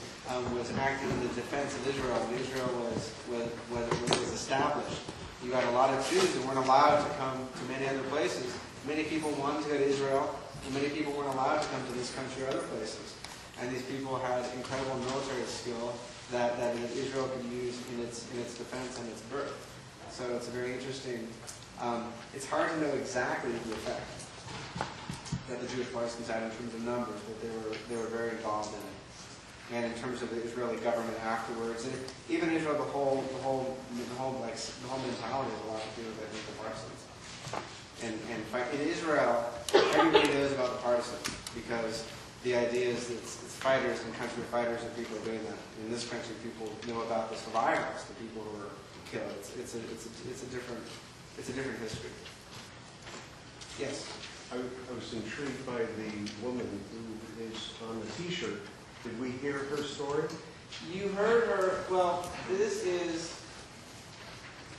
was active in the defense of Israel when Israel was established. You got a lot of Jews who weren't allowed to come to many other places. Many people wanted to go to Israel, and many people weren't allowed to come to this country or other places. And these people had incredible military skill that Israel could use in its defense and its birth. So it's a very interesting. It's hard to know exactly the effect that the Jewish partisans had in terms of numbers, but they were very involved in it. And in terms of the Israeli government afterwards, and even Israel, the whole mentality of a lot of people, I think, the partisans. And in Israel, everybody knows about the partisans because the idea is that it's fighters and country fighters and people are doing that. In this country, people know about the survivors, the people who were killed. It's a different history. Yes. I was intrigued by the woman who is on the T-shirt. Did we hear her story? You heard her. Well, this is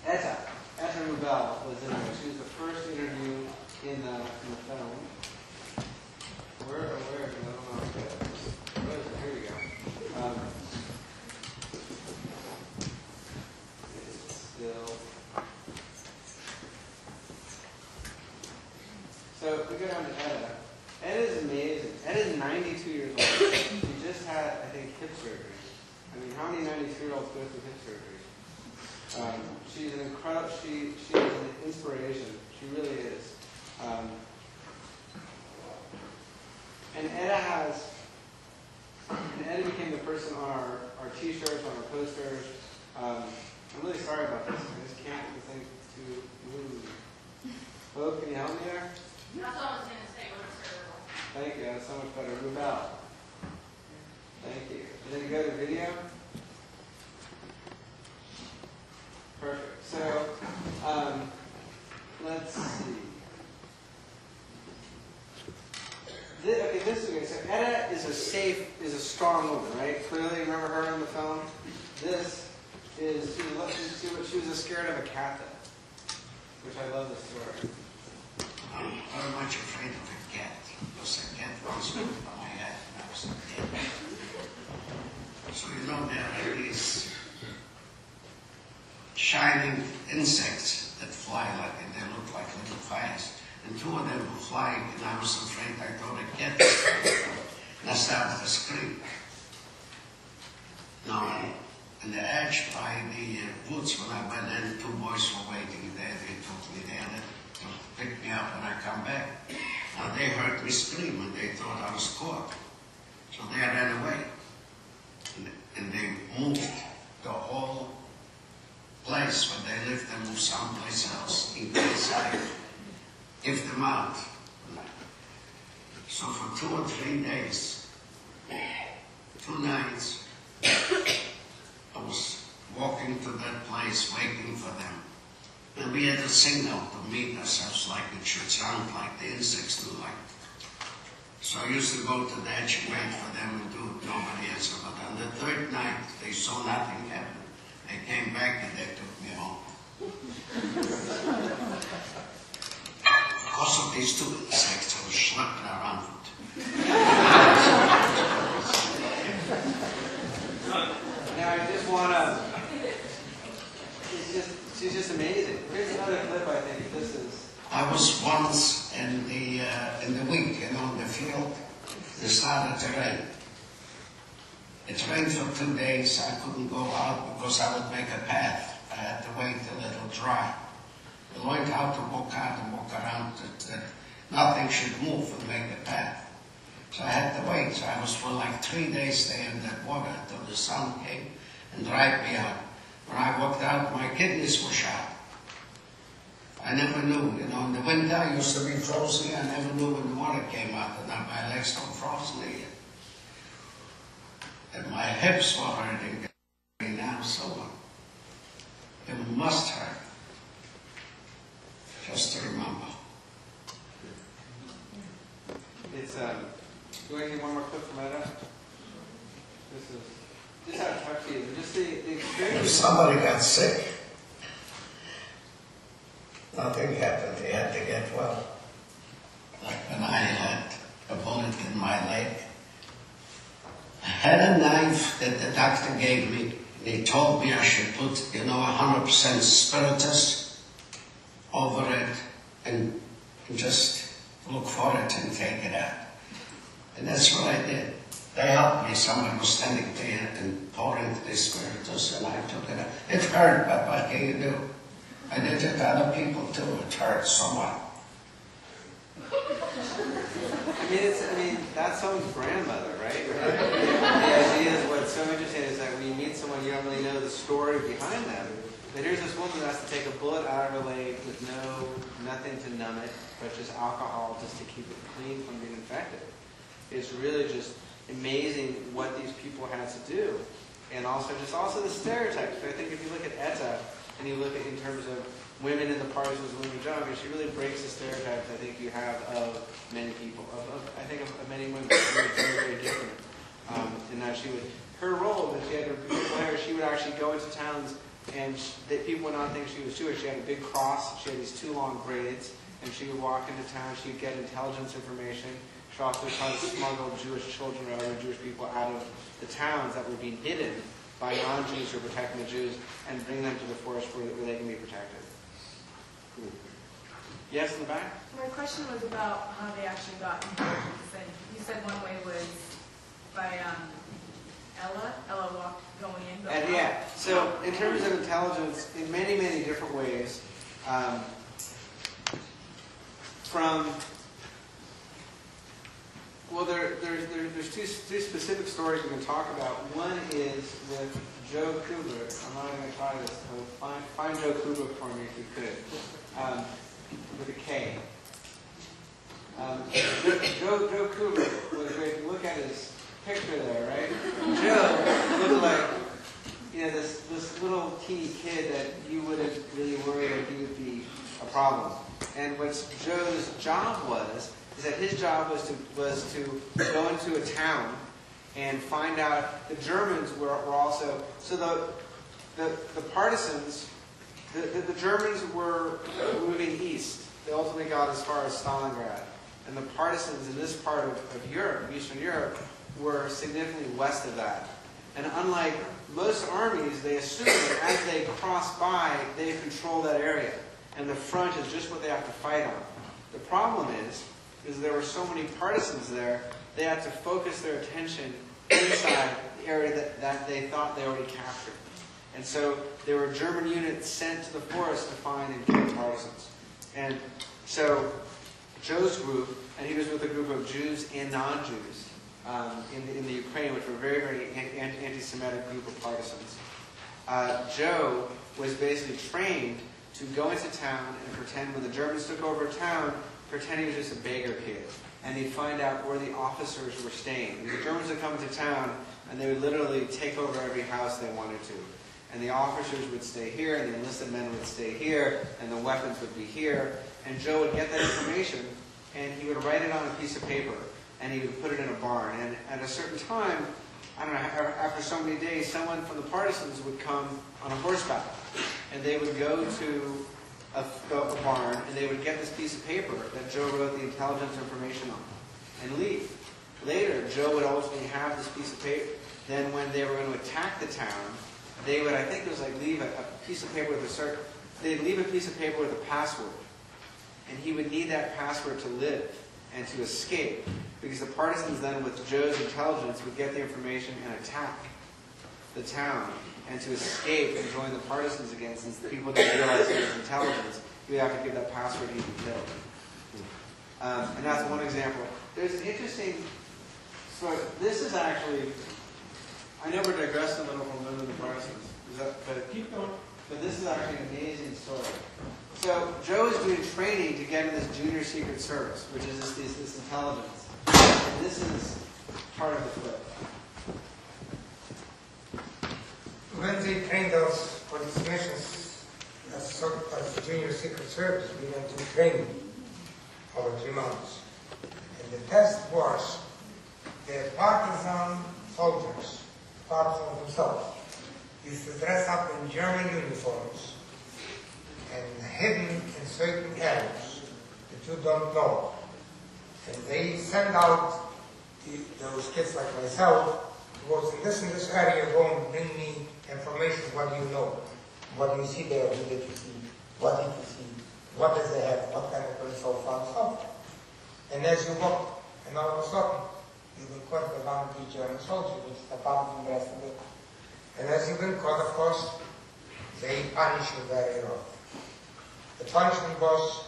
Etta. Etta Rubel was in there. She was the first interview in the film. Where is it? I don't know. Where is it? Here we go. It's still. So if we go down to Etta. Etta is amazing. Etta is 92 years old. She just had, I think, hip surgery. I mean, how many 92-year-olds go through hip surgery? She's an incredible. She is an inspiration. She really is. And Etta became the person on our T-shirts, on our posters. I'm really sorry about this. I just can't get the thing to move. Hope, can you help me there? That's all I was going to say. Thank you. That's so much better. Move out. Thank you. And then you go to video. Perfect. So, let's see. This is good. So Etta is a strong woman, right? Clearly, remember her on the phone? This is, she was scared of a cat, which I love this story. I'm very much afraid of a cat. Because a cat was on my head and I was a kid. So you know there are these shining insects that fly like and they look like little fires. And two of them were flying and I was afraid I thought a cat was flying. And I started to scream. Now, on the edge by the woods when I went in, two boys were waiting there. They took me there to pick me up when I come back. Now they heard me scream and they thought I was caught. So they ran away. And they moved the whole place where they lived and moved someplace else in case I give them out. So for 2 or 3 days, 2 nights, I was walking to that place waiting for them. And we had a signal to meet ourselves like it should sound like the insects do like. So I used to go to the edge and wait for them and do it. Nobody answered. But on the 3rd night, they saw nothing happen. They came back and they took me home. Because of these 2 insects, I was schlepping around. Now I just want to, it's just She's just amazing. Here's another clip, I think. This is... I was once in the week, in the field. It started to rain. It rained for 2 days. I couldn't go out because I would make a path. I had to wait till it would dry. I learned how to walk out and walk around that nothing should move and make the path. So I had to wait. So I was for like 3 days there in that water until the sun came and dried me out. When I walked out, my kidneys were shot. I never knew, in the winter I used to be frozen. I never knew when the water came out and now my legs don't frozen again. And my hips were hurting now, so it must hurt. Just to remember. It's, do you want to get one more clip from Etta? This is just how touchy it is. Just the experience. If somebody got sick, nothing happened. They had to get well. Like when I had a bullet in my leg. I had a knife that the doctor gave me. They told me I should put, 100% spiritus over it and just look for it and take it out. And that's what I did. They helped me. Someone was standing there and pouring the spiritus and I took it out. It hurt, but what can you do? I did it to other people too. It hurt so much. That's someone's grandmother, right? The idea is what's so interesting is that when you meet someone, you don't really know the story behind them. But here's this woman who has to take a bullet out of her leg with nothing to numb it, but just alcohol just to keep it clean from being infected. It's really just amazing what these people had to do. And also the stereotypes. But I think if you look at Etta, and you look at in terms of women in the Partisans and women in general, she really breaks the stereotypes I think you have of many people, of many women. She was very, very different. And that her role, that she had her beautiful hair, she would actually go into towns and that people would not think she was Jewish. She had a big cross, she had these 2 long braids, and she would walk into town, she would get intelligence information. She also tried to smuggle Jewish children or other Jewish people out of the towns that were being hidden by non-Jews who were protecting the Jews and bring them to the forest where they can be protected. Yes, in the back? My question was about how they actually got intelligence. And you said one way was by Ella walked going in. And yeah, so in terms of intelligence, in many, many different ways, there's two specific stories we can talk about. One is with Joe Kubrick. I'm not going to try this. Find Joe Kubrick for me if you could. With a K. Joe Kubrick was great. Look at his picture there, right? Joe looked like this little teeny kid that you wouldn't really worry that he would be a problem. And what Joe's job was is that his job was to go into a town and find out. The Germans were also the Partisans. The Germans were moving east. They ultimately got as far as Stalingrad. And the Partisans in this part of Europe, Eastern Europe, were significantly west of that. And unlike most armies, they assume that as they cross by, they control that area. And the front is just what they have to fight on. The problem is there were so many partisans there, they had to focus their attention inside the area that they thought they already captured. And so there were German units sent to the forest to find and kill partisans. And so Joe's group, and he was with a group of Jews and non-Jews in the Ukraine, which were a very, very anti-Semitic group of partisans. Joe was basically trained to go into town and pretend, when the Germans took over a town, pretend he was just a beggar kid. And they'd find out where the officers were staying. And the Germans would come into town, and they would literally take over every house they wanted to. And the officers would stay here, and the enlisted men would stay here, and the weapons would be here. And Joe would get that information, and he would write it on a piece of paper, and he would put it in a barn. And at a certain time, I don't know, after so many days, someone from the Partisans would come on a horseback, and they would go to a barn, and they would get this piece of paper that Joe wrote the intelligence information on, and leave. Later, Joe would ultimately have this piece of paper. Then when they were going to attack the town, they would, I think it was like, leave a piece of paper with a they'd leave a piece of paper with a password. And he would need that password to live and to escape. Because the partisans then, with Joe's intelligence, would get the information and attack the town. And to escape and join the partisans again, since the people didn't realize it was intelligence, you would have to give that password he could kill. And that's one example. There's an interesting story. This is actually, I know we're digressing a little from women and the partisans. But keep going. But this is actually an amazing story. So Joe is doing training to get in this junior secret service, which is this intelligence. And this is part of the clip. When they trained us for these missions as junior secret service, we went to training over 3 months. And the test was the partisan soldiers, partisans themselves, used to dress up in German uniforms and hidden in certain areas that you don't know. And they send out those kids like myself who goes, in this area, go and bring me information. What do you know? What do you see there? Who did you see? What did you see? What does they have? What kind of place? So far, so forth. And as you walk, and all of a sudden, you will caught the bounty German soldier, which is about the rest of it. And as you've been caught, of course, they punish you very rough. The punishment was,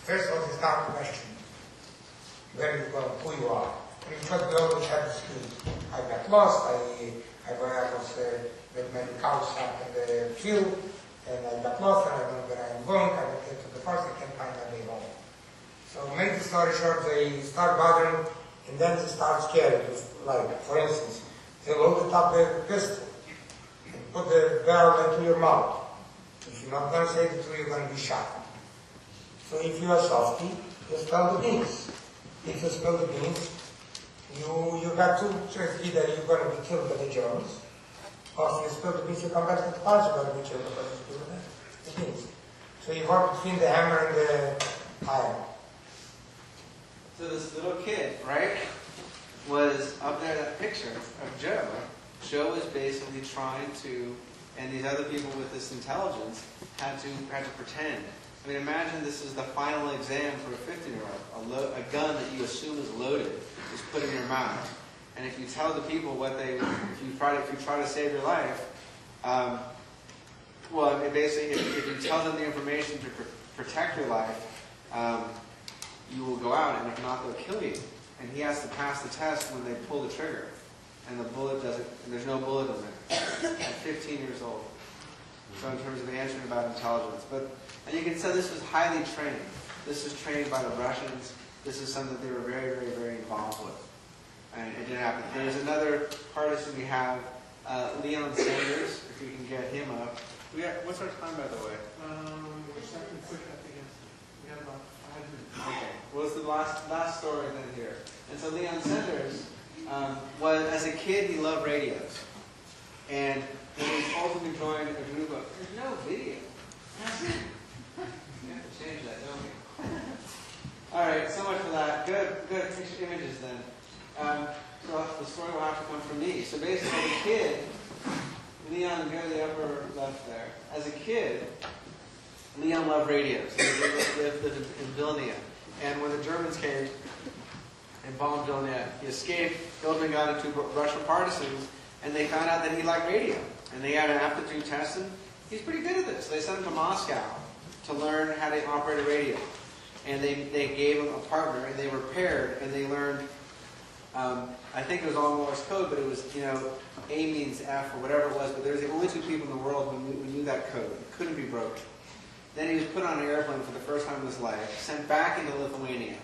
first of all, they start to question where you go, who you are. And because we always have the excuse. I got lost, I was with my cows up in the field, and I got lost, and I don't know where I'm going, I will get to the forest, I can't find my way home. So make the story short, they start bothering, and then they start scaring. Like, for instance, they loaded up their pistol and put the barrel into your mouth. If you're not going to say the truth, you're going to be shot. So if you are softy, you spill the beans. If you spill the beans, you got two choices. Either you're going to be killed by the Germans, or if you spill the beans, you come back to the party, you're going to be killed because you spilled the beans. So you walk between the hammer and the iron. So this little kid, right, was up there, that picture of Joe. Joe was basically trying to, and these other people with this intelligence had to pretend. I mean, imagine this is the final exam for a 15-year-old. A gun that you assume is loaded is put in your mouth. And if you tell the people what they, if you try to save your life, well, basically, if you tell them the information to protect your life, you will go out, and if not, they'll kill you. And he has to pass the test when they pull the trigger. And the bullet doesn't, and there's no bullet in there. At 15 years old. So in terms of answering about intelligence. And you can say this was highly trained. This was trained by the Russians. This is something that they were very, very, very involved with. And it didn't happen. There's another partisan we have, Leon Sanders, if we can get him up. What's our time, by the way? We're starting quick up against it. We have about 5 minutes. Okay. What's the last story then here? And so Leon Sanders was, as a kid, he loved radios. And when he ultimately joined a group of, there's no video. We have to change that, don't we? All right, so much for that. Good picture images then. So the story will have to come from me. So basically, as a kid, Leon, go to the upper left there. As a kid, Leon loved radios. He lived in Vilnius. And when the Germans came and bombed Vilnius, he escaped. He ultimately got into Russian partisans, and they found out that he liked radio. And they had an aptitude test, and he's pretty good at this. So they sent him to Moscow to learn how to operate a radio. And they gave him a partner, and they were paired, and they learned, I think it was all Morse code, but it was, A means F or whatever it was, but there was the only 2 people in the world who knew that code. It couldn't be broken. Then he was put on an airplane for the first time in his life, sent back into Lithuania,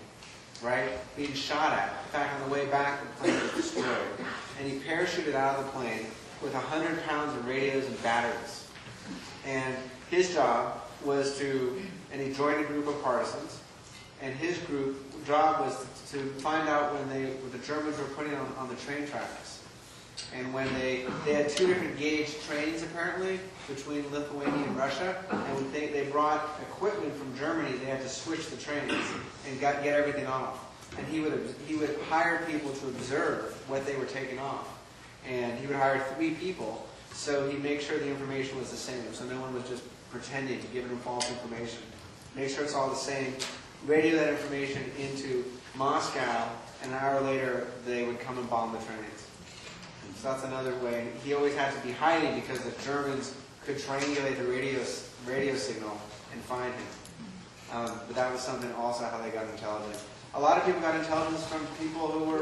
right? Being shot at. In fact, on the way back, the plane was destroyed. And he parachuted out of the plane with 100 pounds of radios and batteries. And his job was and he joined a group of partisans, and his job was to find out when the Germans were putting on the train tracks. And when they had 2 different gauge trains, apparently, between Lithuania and Russia, and when they brought equipment from Germany, they had to switch the trains and get everything off. And he would hire people to observe what they were taking off. And he would hire 3 people So he made sure the information was the same, so no one was just pretending to give him false information. Make sure it's all the same. Radio that information into Moscow, and an hour later they would come and bomb the trains. So that's another way. He always had to be hiding because the Germans could triangulate the radio signal and find him. But that was something also how they got intelligence. A lot of people got intelligence from people who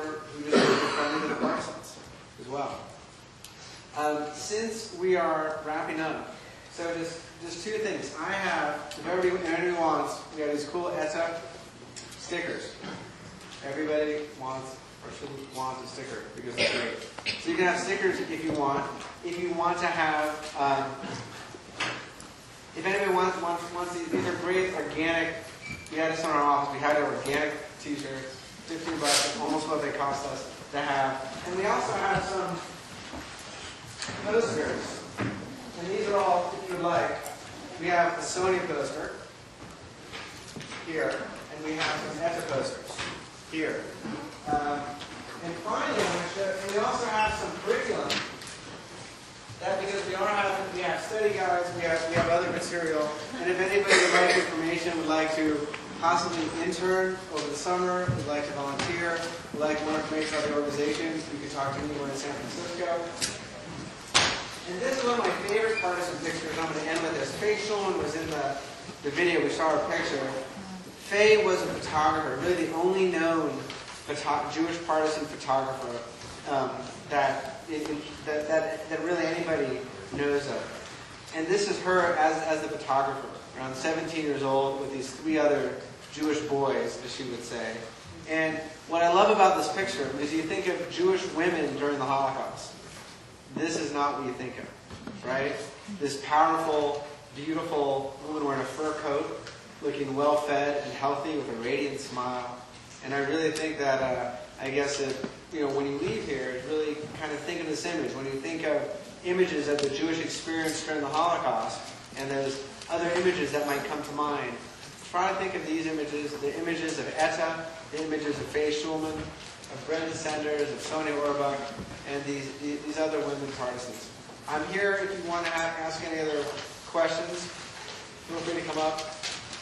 just were friendly to the Partisans as well. Since we are wrapping up, so just two things. I have, if anybody wants, we have these cool ETA stickers. Everybody wants or should want a sticker because it's great. So you can have stickers if you want. If you want to have, if anybody wants these are great organic. We had this in our office. We had organic T-shirts, $15, almost what they cost us to have. And we also have some posters. And these are all, if you would like. We have a Sony poster here, and we have some ETA posters here. And finally, I'm going to show, and we also have some curriculum. That because we have study guides, we have other material, and if anybody would like information, would like to possibly intern over the summer, would like to volunteer, would like more information about the organization, you can talk to anyone in San Francisco. And this is one of my favorite partisan pictures. I'm going to end with this. Faye Schulman was in the video. We saw her picture. Faye was a photographer, really the only known Jewish partisan photographer that really anybody knows of. And this is her as the photographer, around 17 years old, with these 3 other Jewish boys, as she would say. And what I love about this picture is you think of Jewish women during the Holocaust. This is not what you think of, right? This powerful, beautiful woman wearing a fur coat, looking well-fed and healthy with a radiant smile. And I really think that, I guess, when you leave here, really kind of think of this image. When you think of images of the Jewish experience during the Holocaust, and there's other images that might come to mind, try to think of these images, the images of ETA, the images of Faye Schulman, of Brenda Sanders, of Sonia Orbach, and these other women partisans. I'm here if you want to ask any other questions. Feel free to come up.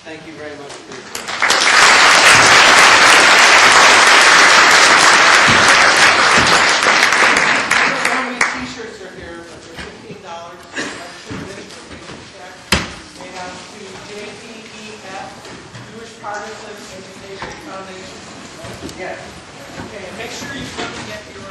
Thank you very much for your time. T-shirts are here, but they're $15. Made out to JPEF, Jewish Partisan Education Foundation. Yes. Okay, and make sure you come to get your